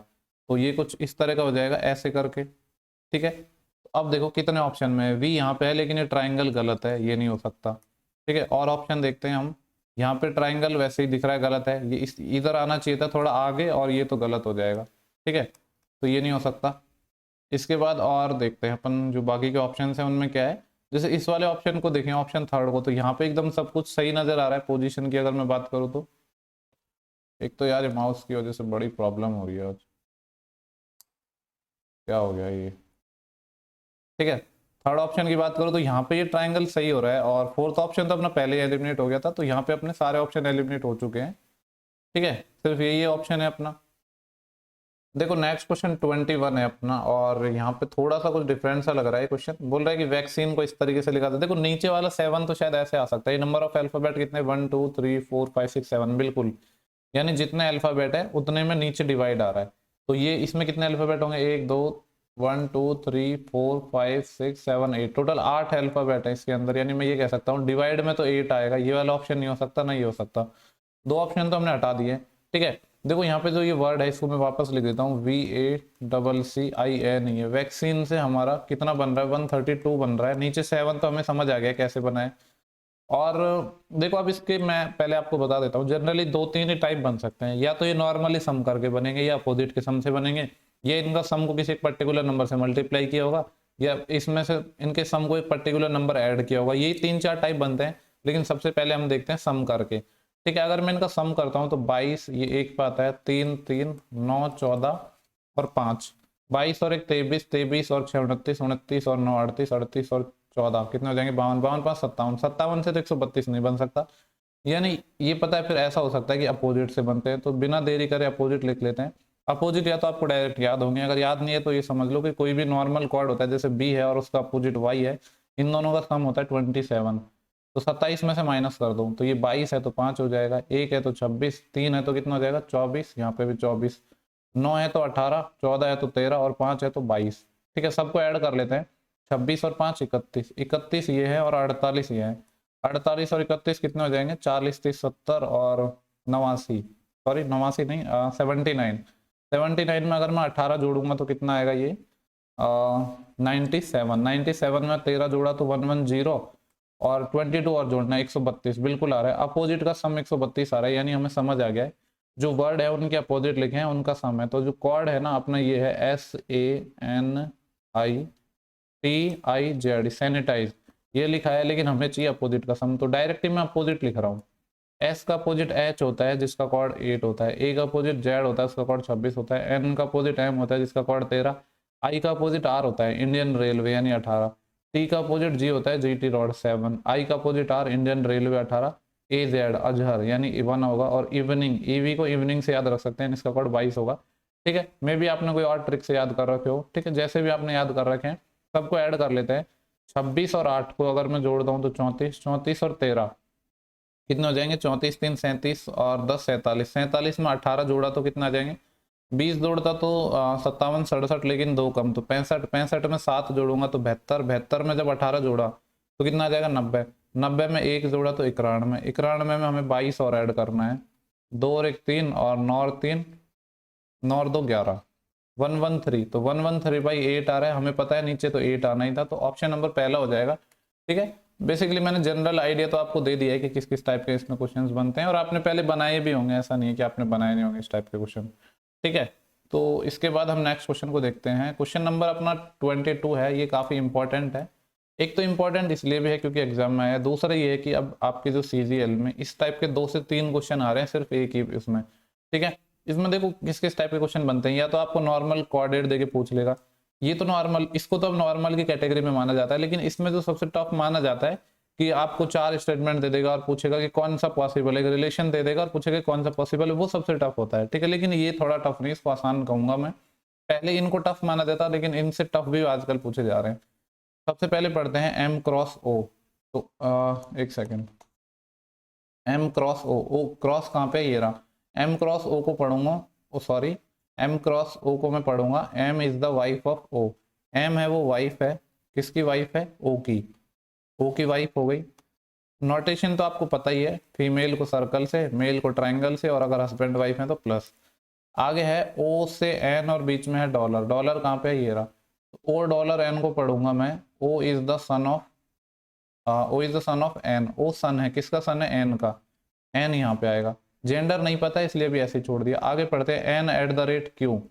तो ये कुछ इस तरह का हो जाएगा ऐसे करके, ठीक है। तो अब देखो कितने ऑप्शन में है, वी यहाँ पे है लेकिन ये ट्राइंगल गलत है, ये नहीं हो सकता, ठीक है। और ऑप्शन देखते हैं हम, यहाँ पे ट्राइंगल वैसे ही दिख रहा है गलत है, ये इस इधर आना चाहिए था थोड़ा आगे, और ये तो गलत हो जाएगा, ठीक है। तो ये नहीं हो सकता। इसके बाद और देखते हैं अपन जो बाकी के ऑप्शन हैं उनमें क्या है। जैसे इस वाले ऑप्शन को देखें, ऑप्शन थर्ड को, तो यहाँ पे एकदम सब कुछ सही नजर आ रहा है पोजीशन की अगर मैं बात करूँ तो। एक तो यार ये माउस की वजह से बड़ी प्रॉब्लम हो रही है आज, क्या हो गया ये। ठीक है, थर्ड ऑप्शन की बात करो तो यहाँ पे ये ट्राइंगल सही हो रहा है, और फोर्थ ऑप्शन तो अपना पहले एलिमिनेट हो गया था, तो यहाँ पे अपने सारे ऑप्शन एलिमिनेट हो चुके हैं। ठीक है, सिर्फ यही ऑप्शन है अपना। देखो नेक्स्ट क्वेश्चन 21 है अपना, और यहाँ पे थोड़ा सा कुछ डिफरेंट सा लग रहा है क्वेश्चन। बोल रहा है कि वैक्सीन को इस तरीके से लिखा था। देखो नीचे वाला 7 तो शायद ऐसे आ सकता है, नंबर ऑफ अल्फाबेट कितने 1 2 3 4 5 6 7, बिल्कुल, यानी जितने अल्फाबेट है उतने में नीचे डिवाइड आ रहा है। तो ये इसमें कितने अल्फाबेट होंगे, 1 2 1 2 3 4 5 6 7 8, टोटल 8 अल्फाबेट है इसके अंदर, यानी मैं ये कह सकता हूँ डिवाइड में तो 8 आएगा। ये वाला ऑप्शन नहीं हो सकता, नहीं हो सकता। दो ऑप्शन तो हमने हटा दिए। ठीक है, देखो यहाँ पे जो ये वर्ड है इसको मैं वापस लिख देता हूँ, VACCIN, ये वैक्सीन से हमारा कितना बन रहा है 132 बन रहा है। नीचे 7 तो हमें समझ आ गया कैसे बना है। और देखो अब इसके मैं पहले आपको बता देता हूँ, जनरली दो तीन ही टाइप बन सकते हैं, या तो ये नॉर्मली सम करके बनेंगे या अपोजिट के सम से बनेंगे, ये इनका सम को किसी एक पर्टिकुलर नंबर से मल्टीप्लाई किया होगा, या इसमें से इनके सम को एक पर्टिकुलर नंबर ऐड किया होगा। यही 3-4 टाइप बनते हैं, लेकिन सबसे पहले हम देखते हैं सम करके। ठीक है, अगर मैं इनका सम करता हूँ तो 22 ये एक पे आता है, 3 3 9 14 और 5, 22 और 1 23, 23 और 6 29, 29 और 9 38, 38 और 14 कितने हो जाएंगे 52, 52 5 57, 57 से तो 132 नहीं बन सकता। यानी ये पता है, फिर ऐसा हो सकता है कि अपोजिट से बनते हैं, तो बिना देरी करे अपोजिट लिख लेते हैं। अपोजिट या तो आपको डायरेक्ट याद होंगे, अगर याद नहीं है तो ये समझ लो कि कोई भी नॉर्मल कॉर्ड होता है, जैसे बी है और उसका अपोजिट वाई है, इन दोनों का सम होता है 27। तो 27 में से माइनस कर दूं तो ये 22 है तो 5 हो जाएगा, 1 है तो 26, 3 है तो कितना हो जाएगा 24, यहाँ पे भी 24, 9 है तो 18, 14 है तो 13 और 5 है तो 22। ठीक है, सबको ऐड कर लेते हैं, 26 और 5 31, 31 ये है और 48 ये है, 48 और 31 कितने हो जाएंगे 40 30 70 और 89, सॉरी 89 नहीं 79, 79 में अगर मैं 18 जोड़ूंगा तो कितना आएगा ये 97, 97 में 13 जोड़ा तो 110, और 22 और जोड़ना है 132, बिल्कुल आ रहा है। अपोजिट का सम 132 आ रहा है, यानी हमें समझ आ गया है जो वर्ड है उनके अपोजिट लिखे हैं उनका सम है। तो जो कॉर्ड है ना अपना ये है SANITIZ, सैनिटाइज ये लिखा है, लेकिन हमें चाहिए अपोजिट का सम, तो डायरेक्टली मैं अपोजिट लिख रहा हूँ। एस का अपोजिट एच होता है जिसका कॉर्ड 8 होता है, ए का अपोजिट जेड होता है उसका कॉर्ड 26 होता है, एन का अपोजिट एम होता है जिसका कॉर्ड 13, आई का अपोजिट आर होता है इंडियन रेलवे यानी 18, टी का अपोजिट जी होता है GT रॉड 7, आई का opposite are Indian railway 18, A Z Azhar यानी 1 होगा, और इवनिंग ईवी को इवनिंग से याद रख सकते हैं, इसका कॉर्ड 22 होगा। ठीक है, मे भी आपने कोई और ट्रिक से याद कर रखे हो, ठीक है, जैसे भी आपने याद कर रखे हैं सबको ऐड कर लेते हैं। 26 और 8 को अगर मैं जोड़ दूँ तो 34, 34 और 13 कितने हो जाएंगे 34 3 37 और 10 47, 47 में 18 जोड़ा तो कितना आ जाएंगे 20 जोड़ता तो 57 67, लेकिन 2 कम तो 65, 65 में 7 जोड़ूंगा तो 72, 72 में जब 18 जोड़ा तो कितना आ जाएगा 90, 90 में 1 जोड़ा तो 91, 91 में हमें 22 और ऐड करना है, 2 और 1 3 और 9 और 3 9 और 2 11, 113, तो 113/8 आ रहा है, हमें पता है नीचे तो 8 आना ही था, तो ऑप्शन नंबर पहला हो जाएगा। ठीक है, बेसिकली मैंने जनरल आइडिया तो आपको दे दिया है कि किस किस टाइप के इसमें क्वेश्चंस बनते हैं, और आपने पहले बनाए भी होंगे, ऐसा नहीं है कि आपने बनाए नहीं होंगे इस टाइप के क्वेश्चन। ठीक है, तो इसके बाद हम नेक्स्ट क्वेश्चन को देखते हैं। क्वेश्चन नंबर अपना 22 है, ये काफ़ी इंपॉर्टेंट है। एक तो इंपॉर्टेंट इसलिए भी है क्योंकि एग्जाम में आया, दूसरा ये है कि अब आपके जो CGL में इस टाइप के 2 से 3 क्वेश्चन आ रहे हैं सिर्फ एक ही इसमें। ठीक है, इसमें देखो किस किस टाइप के क्वेश्चन बनते हैं, या तो आपको नॉर्मल कोऑर्डिनेट देके पूछ लेगा, ये तो नॉर्मल, इसको तो अब नॉर्मल की कैटेगरी में माना जाता है, लेकिन इसमें जो सबसे टफ माना जाता है कि आपको 4 स्टेटमेंट दे देगा और पूछेगा कि कौन सा पॉसिबल है, एक रिलेशन दे देगा और पूछेगा कौन सा पॉसिबल है, वो सबसे टफ होता है। ठीक है, लेकिन ये थोड़ा टफ नहीं, इसको आसान कहूंगा मैं, पहले इनको टफ माना जाता, लेकिन इनसे टफ भी आजकल पूछे जा रहे हैं। सबसे पहले पढ़ते हैं M क्रॉस O, तो एक second, M cross O cross कहाँ पे, ये रहा, M क्रॉस O को पढ़ूंगा, ओ सॉरी M क्रॉस O को मैं पढ़ूंगा, M is the wife of O, M है वो वाइफ है, किसकी वाइफ है O की वाइफ हो गई। नोटेशन तो आपको पता ही है, फीमेल को सर्कल से, मेल को ट्रायंगल से, और अगर हस्बैंड वाइफ है तो प्लस। आगे है O से N और बीच में है डॉलर, डॉलर कहाँ पे है, ये रहा, O डॉलर N को पढ़ूंगा मैं, O is the son of N, O सन है, किसका सन है N का, N यहाँ पे आएगा, जेंडर नहीं पता इसलिए भी ऐसे छोड़ दिया। आगे पढ़ते हैं N@Q,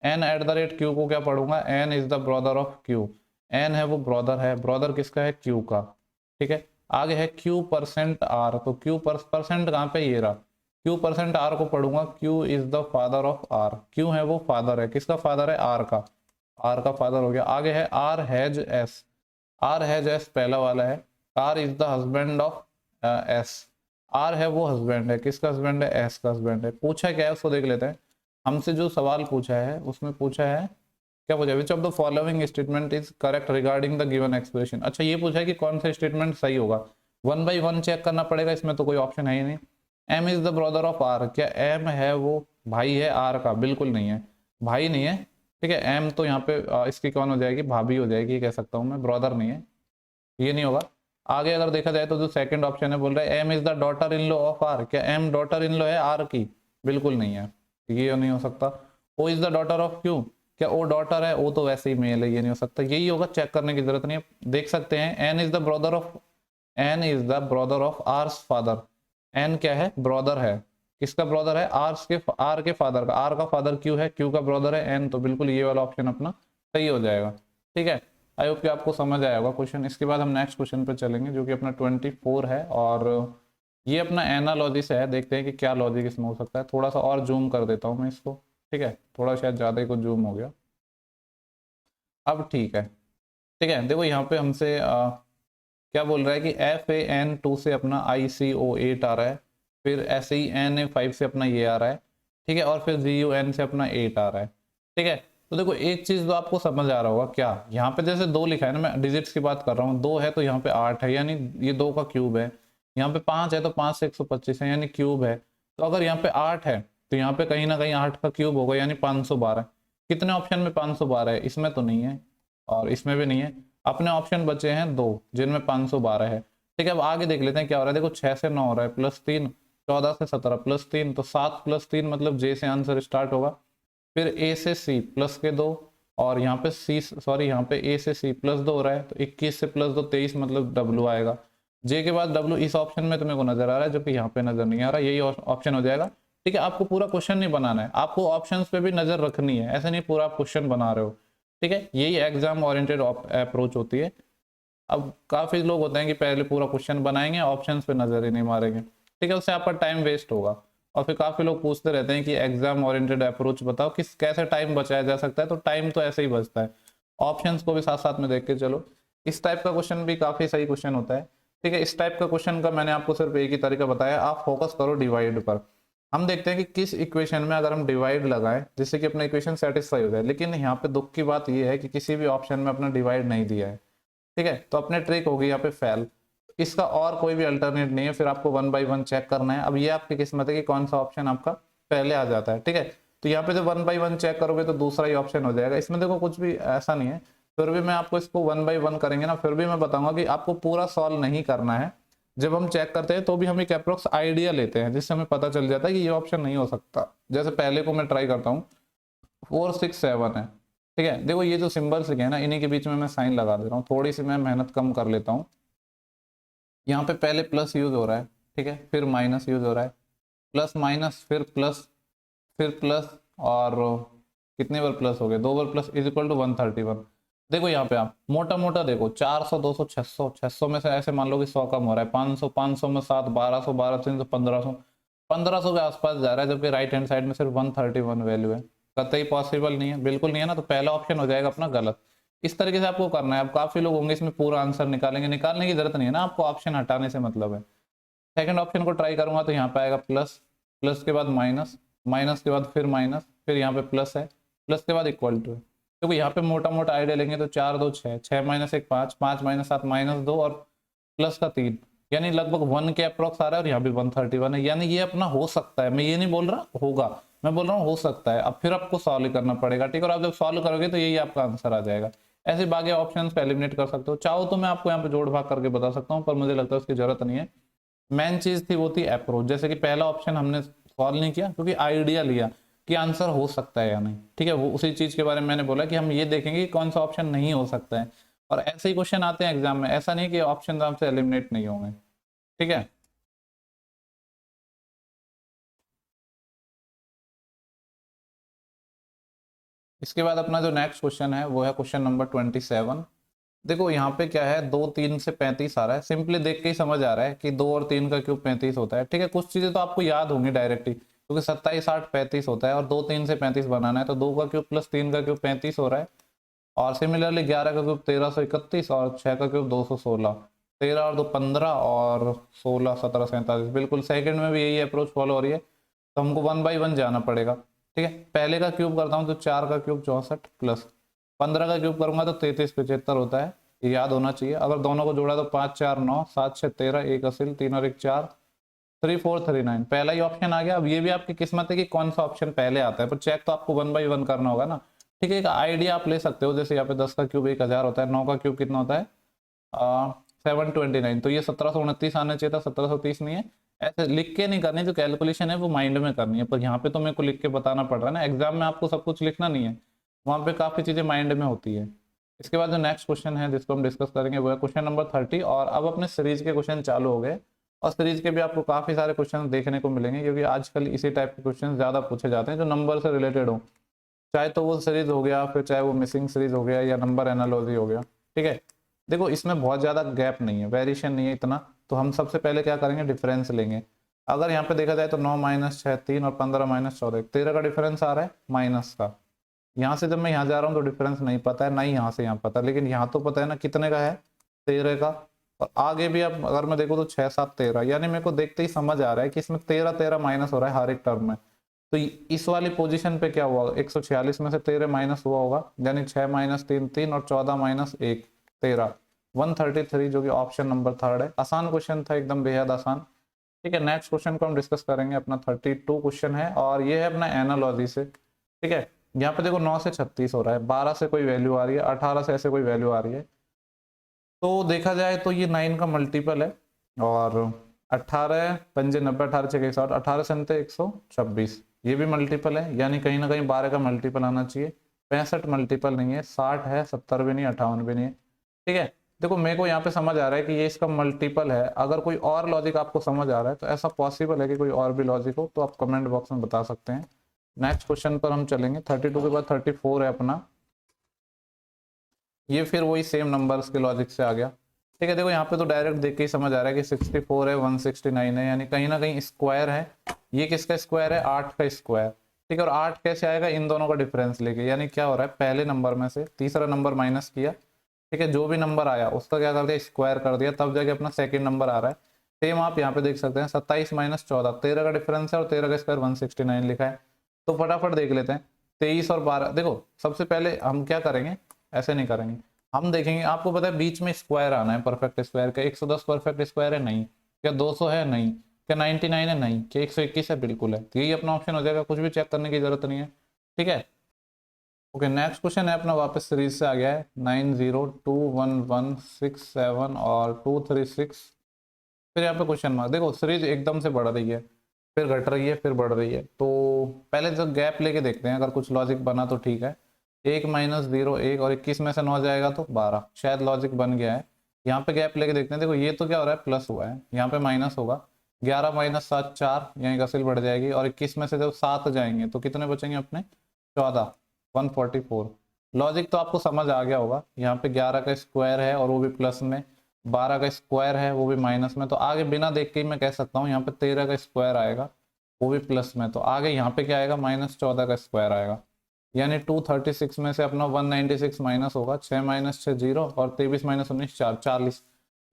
N@Q को क्या पढ़ूंगा, N is the brother of Q, N है वो ब्रदर है, ब्रदर किसका है, क्यू का, ठीक है। आगे है क्यू परसेंट आर, तो क्यू परसेंट कहाँ पे, ये रहा, क्यू परसेंट आर को पढ़ूंगा, Q is the father of R, Q है वो फादर है, किसका फादर है, आर का, आर का फादर हो गया। आगे है R has S, R has S पहला वाला है, R is the husband of S, R है वो हस्बैंड है, किसका हस्बैंड है, एस का हस्बैंड है। पूछा क्या है उसको देख लेते हैं, हमसे जो सवाल पूछा है उसमें पूछा है क्या पूछा है, which of the following statement is correct regarding the given expression. अच्छा ये पूछा है कि कौन सा स्टेटमेंट सही होगा, वन बाई वन चेक करना पड़ेगा, इसमें तो कोई ऑप्शन है ही नहीं। M is the brother of R, क्या एम है वो भाई है आर का, बिल्कुल नहीं है, भाई नहीं है, ठीक है। एम तो यहाँ पे इसकी कौन हो जाएगी, भाभी हो जाएगी, ये कह सकता हूँ मैं, ब्रदर नहीं है, ये नहीं होगा। आगे अगर देखा जाए तो जो सेकंड ऑप्शन है बोल रहा है M is the daughter in law of R, क्या एम डॉटर इन लॉ है आर की, बिल्कुल नहीं है, ये नहीं हो सकता। O is the daughter of Q, क्या ओ डॉटर है, ओ तो वैसे ही मेल है, ये नहीं हो सकता, यही होगा, चेक करने की जरूरत नहीं है। देख सकते हैं N is the brother of, N is the brother of R's father, N क्या है, ब्रदर है, किसका ब्रदर है, आर के फादर का, आर का फादर क्यू है, क्यू का ब्रदर है एन, तो बिल्कुल ये वाला ऑप्शन अपना सही हो जाएगा, ठीक है। आई होप कि आपको समझ आया होगा क्वेश्चन। इसके बाद हम नेक्स्ट क्वेश्चन पे चलेंगे जो कि अपना 24 है, और ये अपना एनालॉजी से है, देखते हैं कि क्या लॉजिक इसमें हो सकता है। थोड़ा सा और जूम कर देता हूँ मैं इसको, ठीक है, थोड़ा शायद ज़्यादा ही कुछ जूम हो गया, अब ठीक है, ठीक है। देखो यहाँ पे हमसे क्या बोल रहा है कि FAN2 से अपना ICO8 आ रहा है, फिर SENA5 से अपना ये आ रहा है, ठीक है, और फिर GUN से अपना 8 आ रहा है, ठीक है। तो देखो एक चीज तो आपको समझ आ रहा होगा, क्या यहाँ पे जैसे 2 लिखा है ना, मैं डिजिट्स की बात कर रहा हूँ, 2 है तो यहाँ पे 8 है, यानी ये 2 का क्यूब है। यहाँ पे 5 है तो 5 से 125 है, यानी क्यूब है। तो अगर यहाँ पे 8 है तो यहाँ पे कहीं ना कहीं 8 का क्यूब होगा, यानी 512। कितने ऑप्शन में 512 है, इसमें तो नहीं है और इसमें भी नहीं है, अपने ऑप्शन बचे हैं 2 जिनमें 512 है, ठीक है। अब आगे देख लेते हैं क्या हो रहा है, देखो 6 से 9 हो रहा है, +3, 14 से 17 +3, तो 7 + 3 मतलब जे से आंसर स्टार्ट होगा, फिर ए से सी प्लस के 2, और यहाँ पे सी सॉरी यहाँ पे ए से सी +2 हो रहा है, तो 21 से +2 23 मतलब डब्ल्यू आएगा। जे के बाद डब्ल्यू इस ऑप्शन में तुम्हें को नजर आ रहा है, जो कि यहाँ पे नजर नहीं आ रहा, यही ऑप्शन हो जाएगा, ठीक है। आपको पूरा क्वेश्चन नहीं बनाना है, आपको ऑप्शंस पे भी नजर रखनी है, ऐसे नहीं पूरा आप क्वेश्चन बना रहे हो, ठीक है। यही एग्जाम ओरिएंटेड अप्रोच होती है। अब काफी लोग होते हैं कि पहले पूरा क्वेश्चन बनाएंगे, ऑप्शंस पे नजर ही नहीं मारेंगे, ठीक है, उससे आपका टाइम वेस्ट होगा। और फिर काफी लोग पूछते रहते हैं कि एग्जाम ओरिएंटेड अप्रोच बताओ, किस कैसे टाइम बचाया जा सकता है, तो टाइम तो ऐसे ही बचता है, ऑप्शंस को भी साथ साथ में देख के चलो। इस टाइप का क्वेश्चन भी काफी सही क्वेश्चन होता है, ठीक है। इस टाइप का क्वेश्चन का मैंने आपको सिर्फ एक ही तरीका बताया, आप फोकस करो डिवाइड पर। हम देखते हैं कि किस इक्वेशन में अगर हम डिवाइड लगाएं जिससे कि अपना इक्वेशन सेटिस्फाई हो जाए, लेकिन यहाँ पे दुख की बात यह है कि किसी भी ऑप्शन में अपना डिवाइड नहीं दिया है, ठीक है, तो अपने ट्रिक होगी यहाँ पे फेल, इसका और कोई भी अल्टरनेट नहीं है, फिर आपको वन बाई वन चेक करना है। अब ये आपकी किस्मत है कि कौन सा ऑप्शन आपका पहले आ जाता है, ठीक है। तो यहाँ पे जब वन बाई वन चेक करोगे तो दूसरा ही ऑप्शन हो जाएगा, इसमें देखो कुछ भी ऐसा नहीं है, फिर भी मैं आपको इसको वन बाई वन करेंगे ना, फिर भी मैं बताऊंगा कि आपको पूरा सॉल्व नहीं करना है। जब हम चेक करते हैं तो भी हम एक अप्रोक्स आइडिया लेते हैं, जिससे हमें पता चल जाता है कि ये ऑप्शन नहीं हो सकता। जैसे पहले को मैं ट्राई करता हूँ, 4 6 7 है, ठीक है। देखो ये जो सिंबल्स लिखे हैं ना, इन्हीं के बीच में मैं साइन लगा दे रहा हूँ, थोड़ी सी मैं मेहनत कम कर लेता हूँ। यहाँ पे पहले प्लस यूज हो रहा है, ठीक है, फिर माइनस यूज हो रहा है, प्लस माइनस फिर प्लस, फिर प्लस, और कितने बार प्लस हो गए, 2 बार प्लस, इज इक्वल टू 131। देखो यहाँ पे आप मोटा मोटा देखो, 400 200 600, 600 में से ऐसे मान लो कि 100 कम हो रहा है, 500 500 में 7, 1200 1200 1500, 1500 के आसपास जा रहा है, जबकि राइट हैंड साइड में सिर्फ 131 वैल्यू है। कतई पॉसिबल नहीं है, बिल्कुल नहीं है ना, तो पहला ऑप्शन हो जाएगा अपना गलत। इस तरीके से आपको करना है। अब काफी लोग होंगे इसमें पूरा आंसर निकालेंगे, निकालने की जरूरत नहीं है ना, आपको ऑप्शन हटाने से मतलब है। सेकंड ऑप्शन को ट्राई करूंगा तो यहाँ पे आएगा प्लस, प्लस के बाद माइनस, माइनस के बाद फिर माइनस, फिर यहाँ पे प्लस है, प्लस के बाद इक्वल टू है। क्योंकि यहाँ पे मोटा मोटा आइडिया लेंगे तो 4 2 6, 6 - 1 5, 5 - 7 -2, और प्लस का 3, यानी लगभग 1 के अप्रोक्स आ रहा है, और यहाँ भी 131 है, यानी ये अपना हो सकता है। मैं ये नहीं बोल रहा होगा, मैं बोल रहा हूँ हो सकता है। अब फिर आपको सॉल्व करना पड़ेगा, ठीक है, और आप जब सॉल्व करोगे तो यही आपका आंसर आ जाएगा। ऐसे बाकी ऑप्शंस पे एलिमिनेट कर सकते हो, चाहो तो मैं आपको यहाँ पे जोड़ भाग करके बता सकता हूँ, पर मुझे लगता है उसकी जरूरत नहीं है। मेन चीज थी वो थी अप्रोच, जैसे कि पहला ऑप्शन हमने सॉल्व नहीं किया क्योंकि आइडिया लिया कि आंसर हो सकता है या नहीं, ठीक है। वो उसी चीज के बारे में मैंने बोला कि हम ये देखेंगे कि कौन सा ऑप्शन नहीं हो सकता है, और ऐसे ही क्वेश्चन आते हैं एग्जाम में, ऐसा नहीं कि ऑप्शन आपसे एलिमिनेट नहीं होंगे, ठीक है। इसके बाद अपना जो नेक्स्ट क्वेश्चन है वो है क्वेश्चन नंबर 27। देखो यहाँ पे क्या है, 2 3 से 35 आ रहा है, सिंपली देख के ही समझ आ रहा है कि 2 और 3 का क्यूब 35 होता है। ठीक है, कुछ चीजें तो आपको याद होंगी डायरेक्टली, क्योंकि 27 8 35 होता है और 2 3 से 35 बनाना है, तो 2 का क्यूब प्लस 3 का क्यूब 35 हो रहा है। और सिमिलरली 11 का क्यूब 1331 और 6 का क्यूब 216, 13 और 2 15 और 16 17 47। बिल्कुल सेकंड में भी यही अप्रोच फॉलो हो रही है, तो हमको 1 बाई 1 जाना पड़ेगा। ठीक है, पहले का क्यूब करता हूँ तो 4 का क्यूब 64 प्लस 15 का क्यूब करूंगा तो 33 75 होता है, ये याद होना चाहिए। अगर दोनों को जोड़ा तो 5 4 9 7 6 13, 1 असिल 3 और 1 4, 3 4 3 9, पहला ही ऑप्शन आ गया। अब ये भी आपकी किस्मत है कि कौन सा ऑप्शन पहले आता है, पर चेक तो आपको 1 बाई 1 करना होगा ना। ठीक है, एक आइडिया आप ले सकते हो, जैसे यहाँ पे 10 का क्यूब 1000 होता है, 9 का क्यूब कितना होता है 729, तो ये 1729 आना चाहिए था, 1730 नहीं है। ऐसे लिख के नहीं करनी, जो कैलकुलेशन है वो माइंड में करनी है, पर यहाँ पे तो मेरे को लिख के बताना पड़ रहा है ना, एग्जाम में आपको सब कुछ लिखना नहीं है, वहाँ पे काफ़ी चीज़ें माइंड में होती है। इसके बाद जो नेक्स्ट क्वेश्चन है जिसको हम डिस्कस करेंगे वो है क्वेश्चन नंबर 30। और अब अपने सीरीज के क्वेश्चन चालू हो गए, और सीरीज के भी आपको काफ़ी सारे क्वेश्चन देखने को मिलेंगे, क्योंकि आजकल इसी टाइप के क्वेश्चन ज़्यादा पूछे जाते हैं जो नंबर से रिलेटेड हो, चाहे तो वो सीरीज हो गया, फिर चाहे वो मिसिंग सीरीज हो गया, या नंबर एनालॉजी हो गया। ठीक है, देखो इसमें बहुत ज़्यादा गैप नहीं है, वेरिएशन नहीं है इतना, तो हम सबसे पहले क्या करेंगे, डिफरेंस लेंगे। अगर यहाँ पे देखा जाए तो 9 माइनस 6 3 और 15 माइनस 14, 13 का डिफरेंस आ रहा है माइनस का। यहाँ से जब मैं यहाँ जा रहा हूँ तो डिफरेंस नहीं पता है, ना ही यहाँ से यहाँ पता है, लेकिन यहाँ तो पता है ना कितने का है, 13 का। और आगे भी अब अगर मैं देखूँ तो 6 7 13, यानी मेरे को देखते ही समझ आ रहा है कि इसमें 13 13 माइनस हो रहा है हर एक टर्म में। तो इस वाली पोजीशन पे क्या हुआ, 146 में से 13 माइनस हुआ होगा, यानी 6 माइनस 3 3 और 14 माइनस 1 13, 133, जो कि ऑप्शन नंबर थर्ड है। आसान क्वेश्चन था, एकदम बेहद आसान। ठीक है, नेक्स्ट क्वेश्चन को हम डिस्कस करेंगे, अपना 32 क्वेश्चन है, और ये है अपना एनालॉजी से। ठीक है, यहाँ पे देखो 9 से 36 हो रहा है, 12 से कोई वैल्यू आ रही है, 18 से ऐसे कोई वैल्यू आ रही है, तो देखा जाए तो ये 9 का मल्टीपल है। और 18 पंजे 90, 18 6 160, 18 से 126, ये भी मल्टीपल है, यानी कहीं ना कहीं 12 का मल्टीपल आना चाहिए। 65 मल्टीपल नहीं है, 60 है, 70 भी नहीं, 58 भी नहीं है। ठीक है, देखो मेरे को यहाँ पे समझ आ रहा है कि ये इसका मल्टीपल है। अगर कोई और लॉजिक आपको समझ आ रहा है तो ऐसा पॉसिबल है कि कोई और भी लॉजिक हो, तो आप कमेंट बॉक्स में बता सकते हैं। नेक्स्ट क्वेश्चन पर हम चलेंगे, 32 के बाद 34 है अपना, ये फिर वही सेम नंबर्स के लॉजिक से आ गया। ठीक है, देखो यहाँ पे तो डायरेक्ट देख के ही समझ आ रहा है कि 64 है, 169 है, यानी कहीं ना कहीं स्क्वायर है। ये किसका स्क्वायर है, 8 का स्क्वायर। ठीक है, और 8 कैसे आएगा, इन दोनों का डिफरेंस लेके, यानी क्या हो रहा है, पहले नंबर में से तीसरा नंबर माइनस किया। ठीक है, जो भी नंबर आया उसका क्या कर दिया, स्क्वायर कर दिया, तब जाके अपना सेकेंड नंबर आ रहा है। सेम आप यहाँ पे देख सकते हैं, 27 माइनस 14, 13 का डिफरेंस है और 13 का स्क्वायर 169 लिखा है। तो फटाफट देख लेते हैं, 23 और 12। देखो सबसे पहले हम क्या करेंगे, ऐसे नहीं करेंगे, हम देखेंगे, आपको पता है बीच में स्क्वायर आना है, परफेक्ट स्क्वायर का। 110 परफेक्ट स्क्वायर है, नहीं। क्या 200 है, नहीं। क्या 99 है, नहीं। क्या 121 है, बिल्कुल है। तो यही अपना ऑप्शन हो जाएगा, कुछ भी चेक करने की जरूरत नहीं है। ठीक है, ओके, नेक्स्ट क्वेश्चन है अपना, वापस सीरीज से आ गया है, 902117 और 236। फिर यहाँ पे क्वेश्चन मार्क, देखो सीरीज एकदम से बढ़ रही है, फिर घट रही है, फिर बढ़ रही है, तो पहले जो गैप लेके देखते हैं, अगर कुछ लॉजिक बना तो ठीक है। 1 माइनस 0 1, और 21 में से 9 जाएगा तो 12, शायद लॉजिक बन गया है। यहाँ पे गैप लेके देखते हैं, देखो ये तो क्या हो रहा है, प्लस हुआ है, यहाँ पे माइनस होगा। 11 माइनस 7 4, यहाँ गसिल बढ़ जाएगी, और 21 में से जब 7 जाएंगे तो कितने बचेंगे अपने, 14, 144। लॉजिक तो आपको समझ आ गया होगा, यहाँ पे 11 का स्क्वायर है और वो भी प्लस में, 12 का स्क्वायर है वो भी माइनस में, तो आगे बिना देख के ही मैं कह सकता हूँ यहाँ पे 13 का स्क्वायर आएगा, वो भी प्लस में, तो आगे यहाँ पे क्या आएगा, माइनस 14 का स्क्वायर आएगा। यानी 236 में से अपना 196 माइनस होगा, 6 माइनस 6 0, और 23 माइनस 19 4, 40।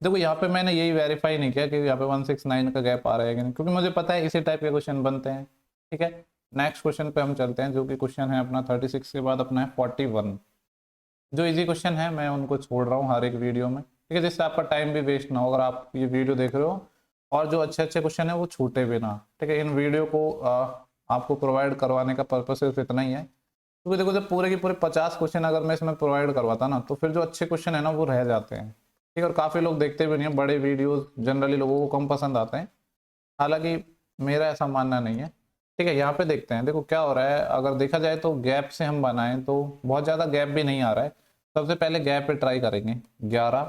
देखो यहाँ पे मैंने यही वेरीफाई नहीं किया कि यहाँ पे 169 का गैप आ रहा है कि नहीं, क्योंकि मुझे पता है इसी टाइप के क्वेश्चन बनते हैं। ठीक है, नेक्स्ट क्वेश्चन पे हम चलते हैं, जो कि क्वेश्चन है अपना 36 के बाद अपना है 41। जो इजी क्वेश्चन है मैं उनको छोड़ रहा हूँ हर एक वीडियो में, ठीक है, जिससे आपका टाइम भी वेस्ट ना हो अगर आप ये वीडियो देख रहे हो, और जो अच्छे अच्छे क्वेश्चन है वो छूटे भी ना। ठीक है, इन वीडियो को आपको प्रोवाइड करवाने का पर्पस सिर्फ इतना ही है, क्योंकि देखो जब पूरे के पूरे 50 क्वेश्चन अगर मैं इसमें प्रोवाइड करवाता ना, तो फिर जो अच्छे क्वेश्चन है ना वो रह जाते हैं। ठीक है, और काफ़ी लोग देखते भी नहीं है, बड़े वीडियोस जनरली लोगों को कम पसंद आते हैं, हालांकि मेरा ऐसा मानना नहीं है। ठीक है, यहाँ पे देखते हैं, देखो क्या हो रहा है, अगर देखा जाए तो गैप से हम बनाएं तो बहुत ज़्यादा गैप भी नहीं आ रहा है। सबसे पहले गैप पे ट्राई करेंगे, 11,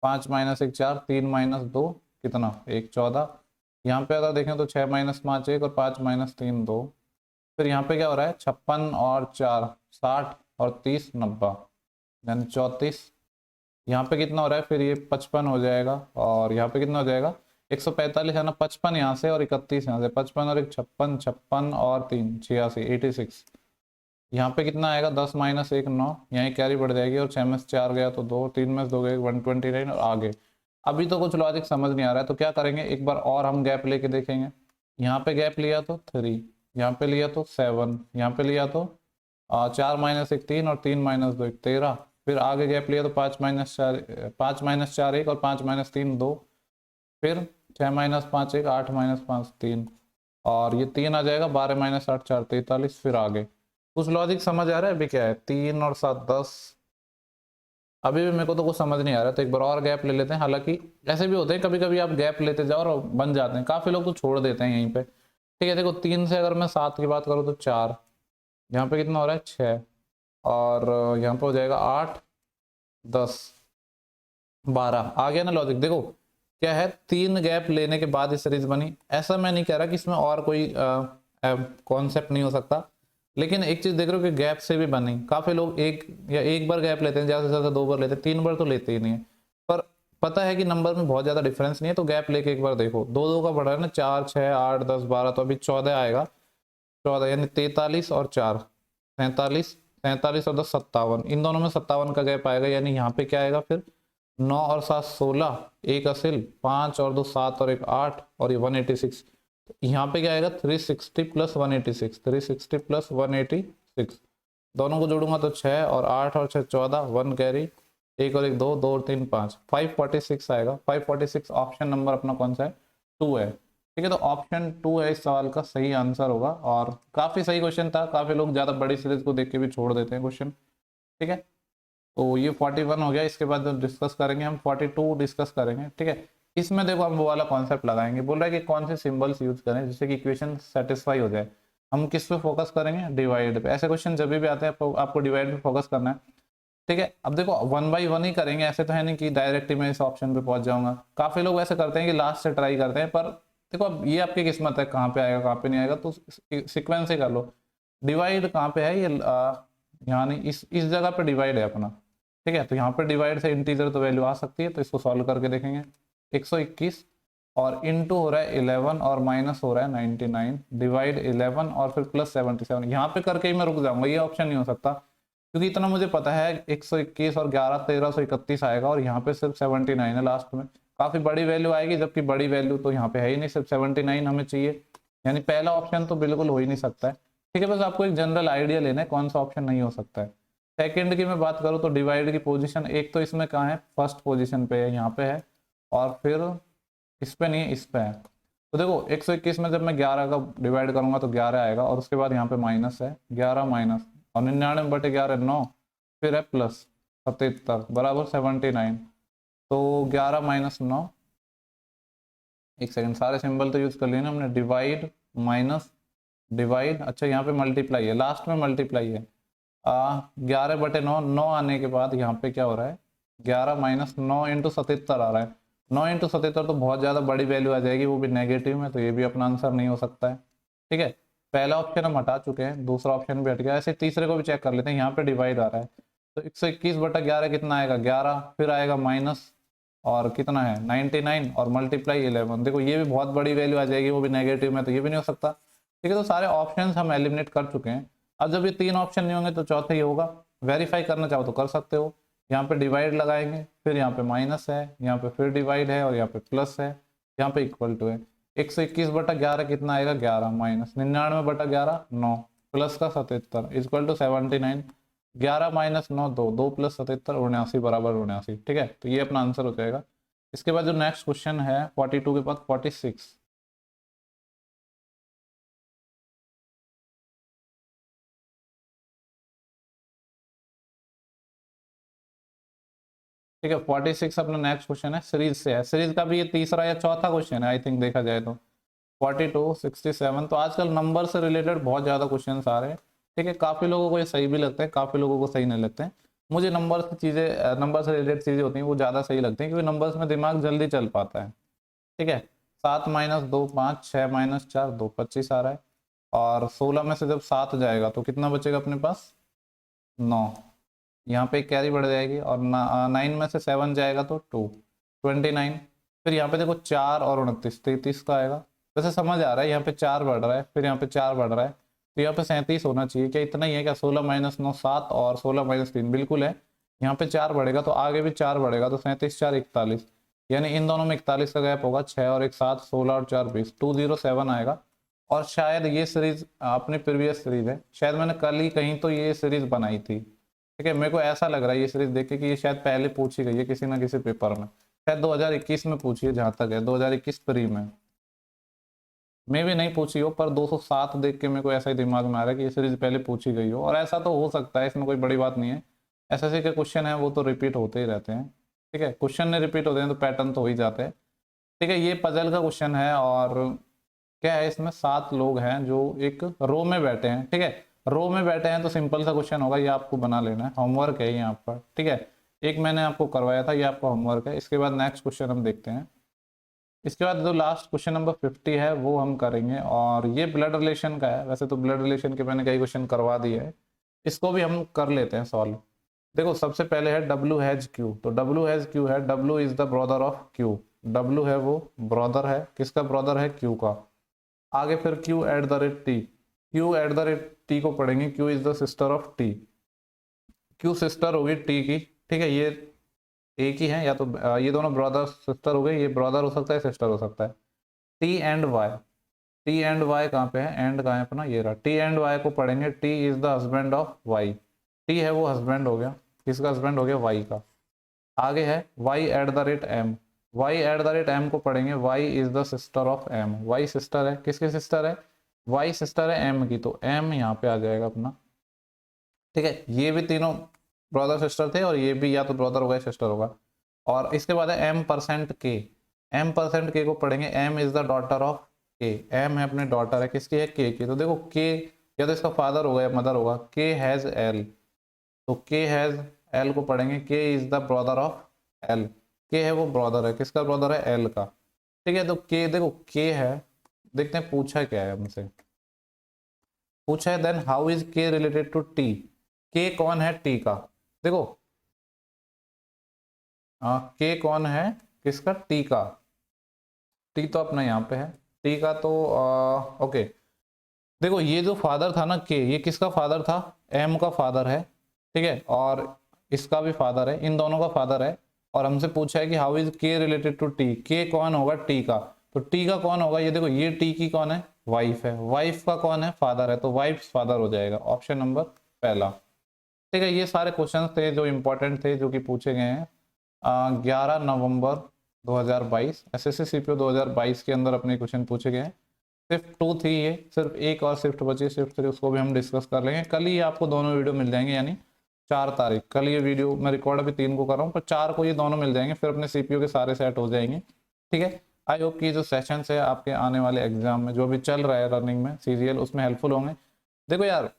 5 माइनस 1 4, 3 माइनस 2 कितना 1 14। यहाँ पे अगर देखें तो 6 माइनस 5 1 और 5 माइनस 3 2। फिर यहाँ पे क्या हो रहा है, 56 और 4 60 और 30 90, यानी 34। यहाँ पे कितना हो रहा है, फिर ये 55 हो जाएगा, और यहाँ पे कितना हो जाएगा 145 है ना, 55 यहाँ से और 31 यहाँ से, 55 और 1 56, 56 और 3 86, 86। यहाँ पे कितना आएगा 10 माइनस 1 9, यहीं कैरी बढ़ जाएगी, और 6 में से 4 गया तो 2, 3 में से 2 गए 129, और आगे। अभी तो कुछ लॉजिक समझ नहीं आ रहा है, तो क्या करेंगे एक बार और हम गैप लेके देखेंगे। यहाँ पे गैप लिया तो 3, यहाँ पे लिया तो 7, यहाँ पे लिया तो 4 माइनस 1 3, और 3 माइनस 2 1 13। फिर आगे गैप लिया तो 5 माइनस 4, 5 माइनस 4 1, और 5 माइनस 3 2। फिर 6 माइनस 5 1, 8 माइनस 5 3, और ये 3 आ जाएगा, 12 माइनस 8 4 43। फिर आगे कुछ लॉजिक समझ आ रहा है? अभी क्या है 3 और 7 10। अभी भी मेरे को तो कुछ समझ नहीं आ रहा, तो एक बार और गैप ले लेते हैं। हालांकि ऐसे भी होते हैं कभी कभी, आप गैप लेते जाओ और बन जाते हैं, काफी लोग तो छोड़ देते हैं यहीं पे। ठीक है, देखो 3 से अगर मैं 7 की बात करूँ तो 4, यहाँ पे कितना हो रहा है 6, और यहाँ पे हो जाएगा 8 10 12। आ गया ना लॉजिक? देखो क्या है, 3 गैप लेने के बाद ये सीरीज बनी। ऐसा मैं नहीं कह रहा कि इसमें और कोई कॉन्सेप्ट नहीं हो सकता, लेकिन एक चीज देख रहे हो कि गैप से भी बनी। काफी लोग एक या एक बार गैप लेते हैं, ज्यादा से ज्यादा 2 बार लेते हैं, 3 बार तो लेते ही नहीं है। पर पता है कि नंबर में बहुत ज्यादा डिफरेंस नहीं है, तो गैप लेके एक बार देखो। 2 2 का बढ़ा है ना, 4 6 8 10 12, तो अभी 14 आएगा। 14 यानी 43 और 4 47, 47 और 10 57, इन दोनों में 57 का गैप आएगा। यानी यहाँ पे क्या आएगा फिर 9 और 7 16, एक असिल 5 और 2 7 और 1 8, और ये 186। यहाँ पे क्या आएगा 360 प्लस 186, 360 प्लस 186। दोनों को जोड़ूंगा तो 6 और 8 और 6 14, 1 कैरी, एक और एक 2 2 और 3 5, 546 आएगा। 546 ऑप्शन नंबर अपना कौन सा है? 2 है। ठीक है, तो ऑप्शन 2 है इस सवाल का सही आंसर होगा। और काफी सही क्वेश्चन था, काफी लोग ज्यादा बड़ी सीरीज को देख के भी छोड़ देते हैं क्वेश्चन। ठीक है, तो ये 41 हो गया। इसके बाद जब डिस्कस करेंगे हम 42 डिस्कस करेंगे। ठीक है, इसमें देखो हम वो वाला कॉन्सेप्ट लगाएंगे। बोल रहा है कि कौन से सिंबल्स यूज करें जिससे कि इक्वेशन सेटिस्फाई हो जाए। हम किस पे फोकस करेंगे? डिवाइड पे। ऐसे क्वेश्चन जब भी आते हैं आपको डिवाइड पे फोकस करना है। ठीक है, अब देखो 1 बाई 1 ही करेंगे, ऐसे तो है नहीं कि डायरेक्ट ही मैं इस ऑप्शन पे पहुंच जाऊंगा। काफी लोग ऐसे करते हैं कि लास्ट से ट्राई करते हैं, पर देखो अब ये आपकी किस्मत है, कहाँ पे आएगा कहाँ पे नहीं आएगा, तो सिक्वेंस ही कर लो। डिवाइड कहाँ पे है? ये यहाँ नहीं, इस जगह पे डिवाइड है अपना। ठीक है, तो यहाँ पे डिवाइड से इंटीजर तो वैल्यू आ सकती है, तो इसको सॉल्व करके देखेंगे। 121 और इनटू हो रहा है 11 और माइनस हो रहा है 99, डिवाइड 11 और फिर प्लस 77। यहाँ पे करके ही मैं रुक जाऊंगा, ये ऑप्शन नहीं हो सकता, क्योंकि इतना मुझे पता है 121 और 11 1331 आएगा, और यहाँ पे सिर्फ 79 है लास्ट में। काफी बड़ी वैल्यू आएगी, जबकि बड़ी वैल्यू तो यहाँ पे है ही नहीं, सिर्फ 79 हमें चाहिए। यानी पहला ऑप्शन तो बिल्कुल हो ही नहीं सकता है। ठीक है, बस आपको एक जनरल आइडिया लेना है कौन सा ऑप्शन नहीं हो सकता है। सेकंड की मैं बात करूँ तो डिवाइड की पोजीशन एक तो इसमें कहाँ है? फर्स्ट पोजीशन पे है, यहाँ पे है, और फिर इस पे नहीं है, इस पे है। तो देखो 121 में जब मैं 11 का डिवाइड करूंगा तो 11 आएगा, और उसके बाद यहाँ पे माइनस है 11 माइनस, और 99 बटे 11 9, फिर है प्लस 77 बराबर 79। तो 11 माइनस 9, एक सेकंड, सारे सिंबल तो यूज कर लिए ना हमने। डिवाइड माइनस डिवाइड, अच्छा यहाँ पे मल्टीप्लाई है, लास्ट में मल्टीप्लाई है। 11 बटे 9, 9 आने के बाद यहाँ पे क्या हो रहा है 11 माइनस 9 इंटू 77 आ रहा है। 9 इंटू 77 तो बहुत ज़्यादा बड़ी वैल्यू आ जाएगी, वो भी नेगेटिव में, तो ये भी अपना आंसर नहीं हो सकता है। ठीक है, पहला ऑप्शन हम हटा चुके हैं, दूसरा ऑप्शन भी हट गया। ऐसे तीसरे को भी चेक कर लेते हैं। यहाँ पे डिवाइड आ रहा है, तो 121 बटा 11 कितना आएगा 11, फिर आएगा माइनस, और कितना है 99, और मल्टीप्लाई 11। देखो ये भी बहुत बड़ी वैल्यू आ जाएगी, वो भी नेगेटिव में, तो ये भी नहीं हो सकता। ठीक है, तो सारे ऑप्शंस हम एलिमिनेट कर चुके हैं। अब जब ये 3 ऑप्शन नहीं होंगे तो चौथा ही होगा। वेरीफाई करना चाहो तो कर सकते हो। यहाँ पे डिवाइड लगाएंगे, फिर यहाँ पे माइनस है, यहाँ पे फिर डिवाइड है, और यहाँ पे प्लस है, यहाँ पे इक्वल टू है। 121 बटा 11 कितना आएगा 11 माइनस 99 बटा 11 9, प्लस का 77 इक्वल टू 79। 11 माइनस 9 2, 2 प्लस 77 79 बराबर 79। ठीक है, तो ये अपना आंसर हो जाएगा। इसके बाद जो नेक्स्ट क्वेश्चन है 42 के बाद 46। ठीक है, 46 अपना नेक्स्ट क्वेश्चन है, सीरीज से है। सीरीज का भी ये तीसरा या चौथा क्वेश्चन है आई थिंक, देखा जाए तो। 42 67, तो आजकल नंबर से रिलेटेड बहुत ज़्यादा क्वेश्चन आ रहे हैं। ठीक है, काफ़ी लोगों को ये सही भी लगता है, काफ़ी लोगों को सही नहीं लगते हैं। मुझे नंबर से चीज़ें, नंबर से रिलेटेड चीज़ें होती हैं वो ज़्यादा सही लगती हैं, क्योंकि नंबर्स में दिमाग जल्दी चल पाता है। ठीक है, 7 माइनस 2 5, 6 माइनस 4 2 25 आ रहा है, और 16 में से जब 7 जाएगा तो कितना बचेगा अपने पास 9। यहाँ पे कैरी बढ़ जाएगी और 9 में से 7 जाएगा तो 2, 29। फिर यहाँ पे देखो 4 और 29, 33 का आएगा। वैसे समझ आ रहा है, यहाँ पे 4 बढ़ रहा है, फिर यहाँ पे 4 बढ़ रहा है, तो यहाँ पे 37 होना चाहिए। क्या इतना ही है क्या? 16 माइनस 9 7 और 16 माइनस 3 बिल्कुल है। यहाँ पे 4 बढ़ेगा तो आगे भी 4 बढ़ेगा, तो 37 4 41, यानी इन दोनों में 41 का गैप होगा। 6 और 1 7, 16 और 4 20, 207 आएगा। और शायद ये सीरीज अपनी प्रीवियस सीरीज है, शायद मैंने कल ही कहीं तो ये सीरीज बनाई थी। ठीक है, मेरे को ऐसा लग रहा है ये सीरीज देख के कि ये शायद पहले पूछी गई है किसी ना किसी पेपर में, शायद 2021 में पूछी है, जहां तक है 2021 प्री में भी नहीं पूछी हो, पर 207 देख के मेरे को ऐसा ही दिमाग में आ रहा है कि ये सीरीज पहले पूछी गई हो। और ऐसा तो हो सकता है, इसमें कोई बड़ी बात नहीं है। एसएससी के क्वेश्चन है वो तो रिपीट होते ही रहते हैं। ठीक है, क्वेश्चन नहीं रिपीट होते हैं तो पैटर्न तो हो ही जाते हैं। ठीक है, ये पजल का क्वेश्चन है और क्या है, इसमें 7 लोग हैं जो एक रो में बैठे हैं। ठीक है, रो में बैठे हैं तो सिंपल सा क्वेश्चन होगा, ये आपको बना लेना है, होमवर्क है ये आपका। ठीक है, एक मैंने आपको करवाया था, ये आपका होमवर्क है। इसके बाद नेक्स्ट क्वेश्चन हम देखते हैं। इसके बाद जो लास्ट क्वेश्चन नंबर 50 है वो हम करेंगे, और ये ब्लड रिलेशन का है। वैसे तो ब्लड रिलेशन के मैंने कई क्वेश्चन करवा दिए है, इसको भी हम कर लेते हैं सॉल्व। देखो सबसे पहले है W हैज Q, तो W हैज Q है, W is the brother of Q। W है वो ब्रदर है, किसका ब्रदर है? Q का। आगे फिर Q at the rate T, Q at the rate T को पढ़ेंगे, Q is the sister of T। Q sister होगी T की। ठीक है, ये एक ही है, या तो ये दोनों ब्रदर सिस्टर हो गए, ये ब्रदर हो सकता है, सिस्टर हो सकता है। T and Y, T and Y कहाँ पे है? एंड कहाँ है अपना? ये रहा। T एंड Y को पढ़ेंगे, T is the husband of Y। T है वो हस्बैंड हो गया, किसका हस्बैंड हो गया? Y का। आगे है Y at the rate M, Y at the rate M को पढ़ेंगे, Y is the sister of M। Y sister है, किसकी सिस्टर है? Y सिस्टर है M की, तो M यहाँ पे आ जाएगा अपना। ठीक है, ये भी तीनों ब्रदर सिस्टर थे, और ये भी या तो ब्रदर होगा या सिस्टर होगा। और इसके बाद है M%K, M%K को पढ़ेंगे, M is the daughter of K। M है अपने डॉटर है, किसकी है? K की। तो देखो K या तो इसका फादर होगा या मदर होगा। K हैज L, तो K हैज L को पढ़ेंगे, K is the brother of L। K है वो ब्रदर है, किसका ब्रदर है? L का। ठीक है, तो K देखो K है, देखते हैं पूछा क्या है हमसे। पूछा है then how is K related to T। K कौन है? T का। देखो K कौन है? किसका? T का। T तो अपना यहाँ पे है, T का तो ओके। देखो ये जो फादर था ना K, ये किसका फादर था? M का फादर है। ठीक है, और इसका भी फादर है, इन दोनों का फादर है। और हमसे पूछा है कि how is K related to T। K कौन होगा? T का। तो T का कौन होगा? ये देखो, ये T की कौन है? वाइफ है। वाइफ का कौन है? फादर है, तो वाइफ फादर हो जाएगा, ऑप्शन नंबर पहला। ठीक है, ये सारे क्वेश्चन थे जो इंपॉर्टेंट थे, जो कि पूछे गए हैं 11 नवंबर 2022 एसएससी सीपीओ 2022 के अंदर अपने क्वेश्चन पूछे गए हैं। शिफ्ट 2 थी ये, सिर्फ एक और शिफ्ट बची, शिफ्ट 3, उसको भी हम डिस्कस कर लेंगे। कल ही आपको दोनों वीडियो मिल जाएंगे, यानी 4 तारीख। कल ये वीडियो मैं रिकॉर्ड अभी 3 को कर रहा हूँ, पर 4 को ये दोनों मिल जाएंगे, फिर अपने सीपीओ के सारे सेट हो जाएंगे। ठीक है, आई होप कि जो सेशंस है आपके आने वाले एग्जाम में, जो भी चल रहा है रनिंग में सीजीएल, उसमें हेल्पफुल होंगे। देखो यार,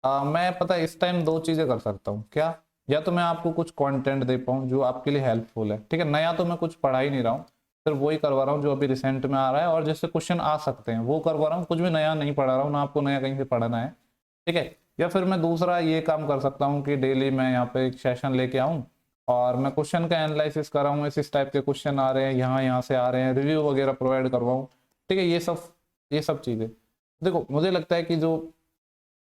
मैं पता है इस टाइम 2 चीज़ें कर सकता हूँ। क्या? या तो मैं आपको कुछ कंटेंट दे पाऊँ जो आपके लिए हेल्पफुल है। ठीक है, नया तो मैं कुछ पढ़ा ही नहीं रहा हूँ, सिर्फ वही करवा रहा हूँ जो अभी रिसेंट में आ रहा है और जिससे क्वेश्चन आ सकते हैं, वो करवा रहा हूँ। कुछ भी नया नहीं पढ़ा रहा हूँ, ना आपको नया कहीं से पढ़ना है। ठीक है, या फिर मैं दूसरा ये काम कर सकता हूँ कि डेली मैं यहाँ पे एक सेशन लेके आऊँ और मैं क्वेश्चन का एनालिसिस कर रहा हूँ, इस टाइप के क्वेश्चन आ रहे हैं, यहाँ से आ रहे हैं, रिव्यू वगैरह प्रोवाइड करवाऊँ। ठीक है, ये सब चीज़ें। देखो मुझे लगता है कि जो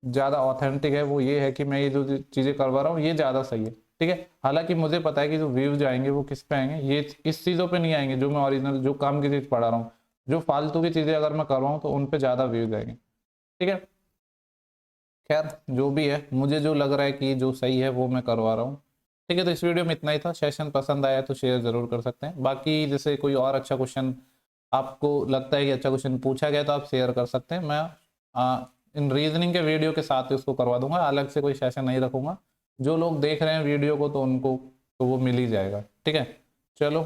ज़्यादा ऑथेंटिक है वो ये है कि मैं ये जो चीज़ें करवा रहा हूँ ये ज़्यादा सही है। ठीक है, हालांकि मुझे पता है कि जो व्यूज आएंगे वो किस पे आएंगे, ये इस चीज़ों पे नहीं आएंगे जो मैं ओरिजिनल जो काम की चीज़ पढ़ा रहा हूँ। जो फालतू की चीज़ें अगर मैं कर रहा हूँ तो उन पे ज़्यादा व्यूज आएंगे। ठीक है, खैर जो भी है, मुझे जो लग रहा है कि जो सही है वो मैं करवा रहा हूँ। ठीक है, तो इस वीडियो में इतना ही था। सेशन पसंद आया तो शेयर ज़रूर कर सकते हैं। बाकी जैसे कोई और अच्छा क्वेश्चन आपको लगता है कि अच्छा क्वेश्चन पूछा गया तो आप शेयर कर सकते हैं। मैं इन रीजनिंग के वीडियो के साथ ही उसको करवा दूंगा, अलग से कोई सेशन नहीं रखूंगा। जो लोग देख रहे हैं वीडियो को तो उनको तो वो मिल ही जाएगा। ठीक है, चलो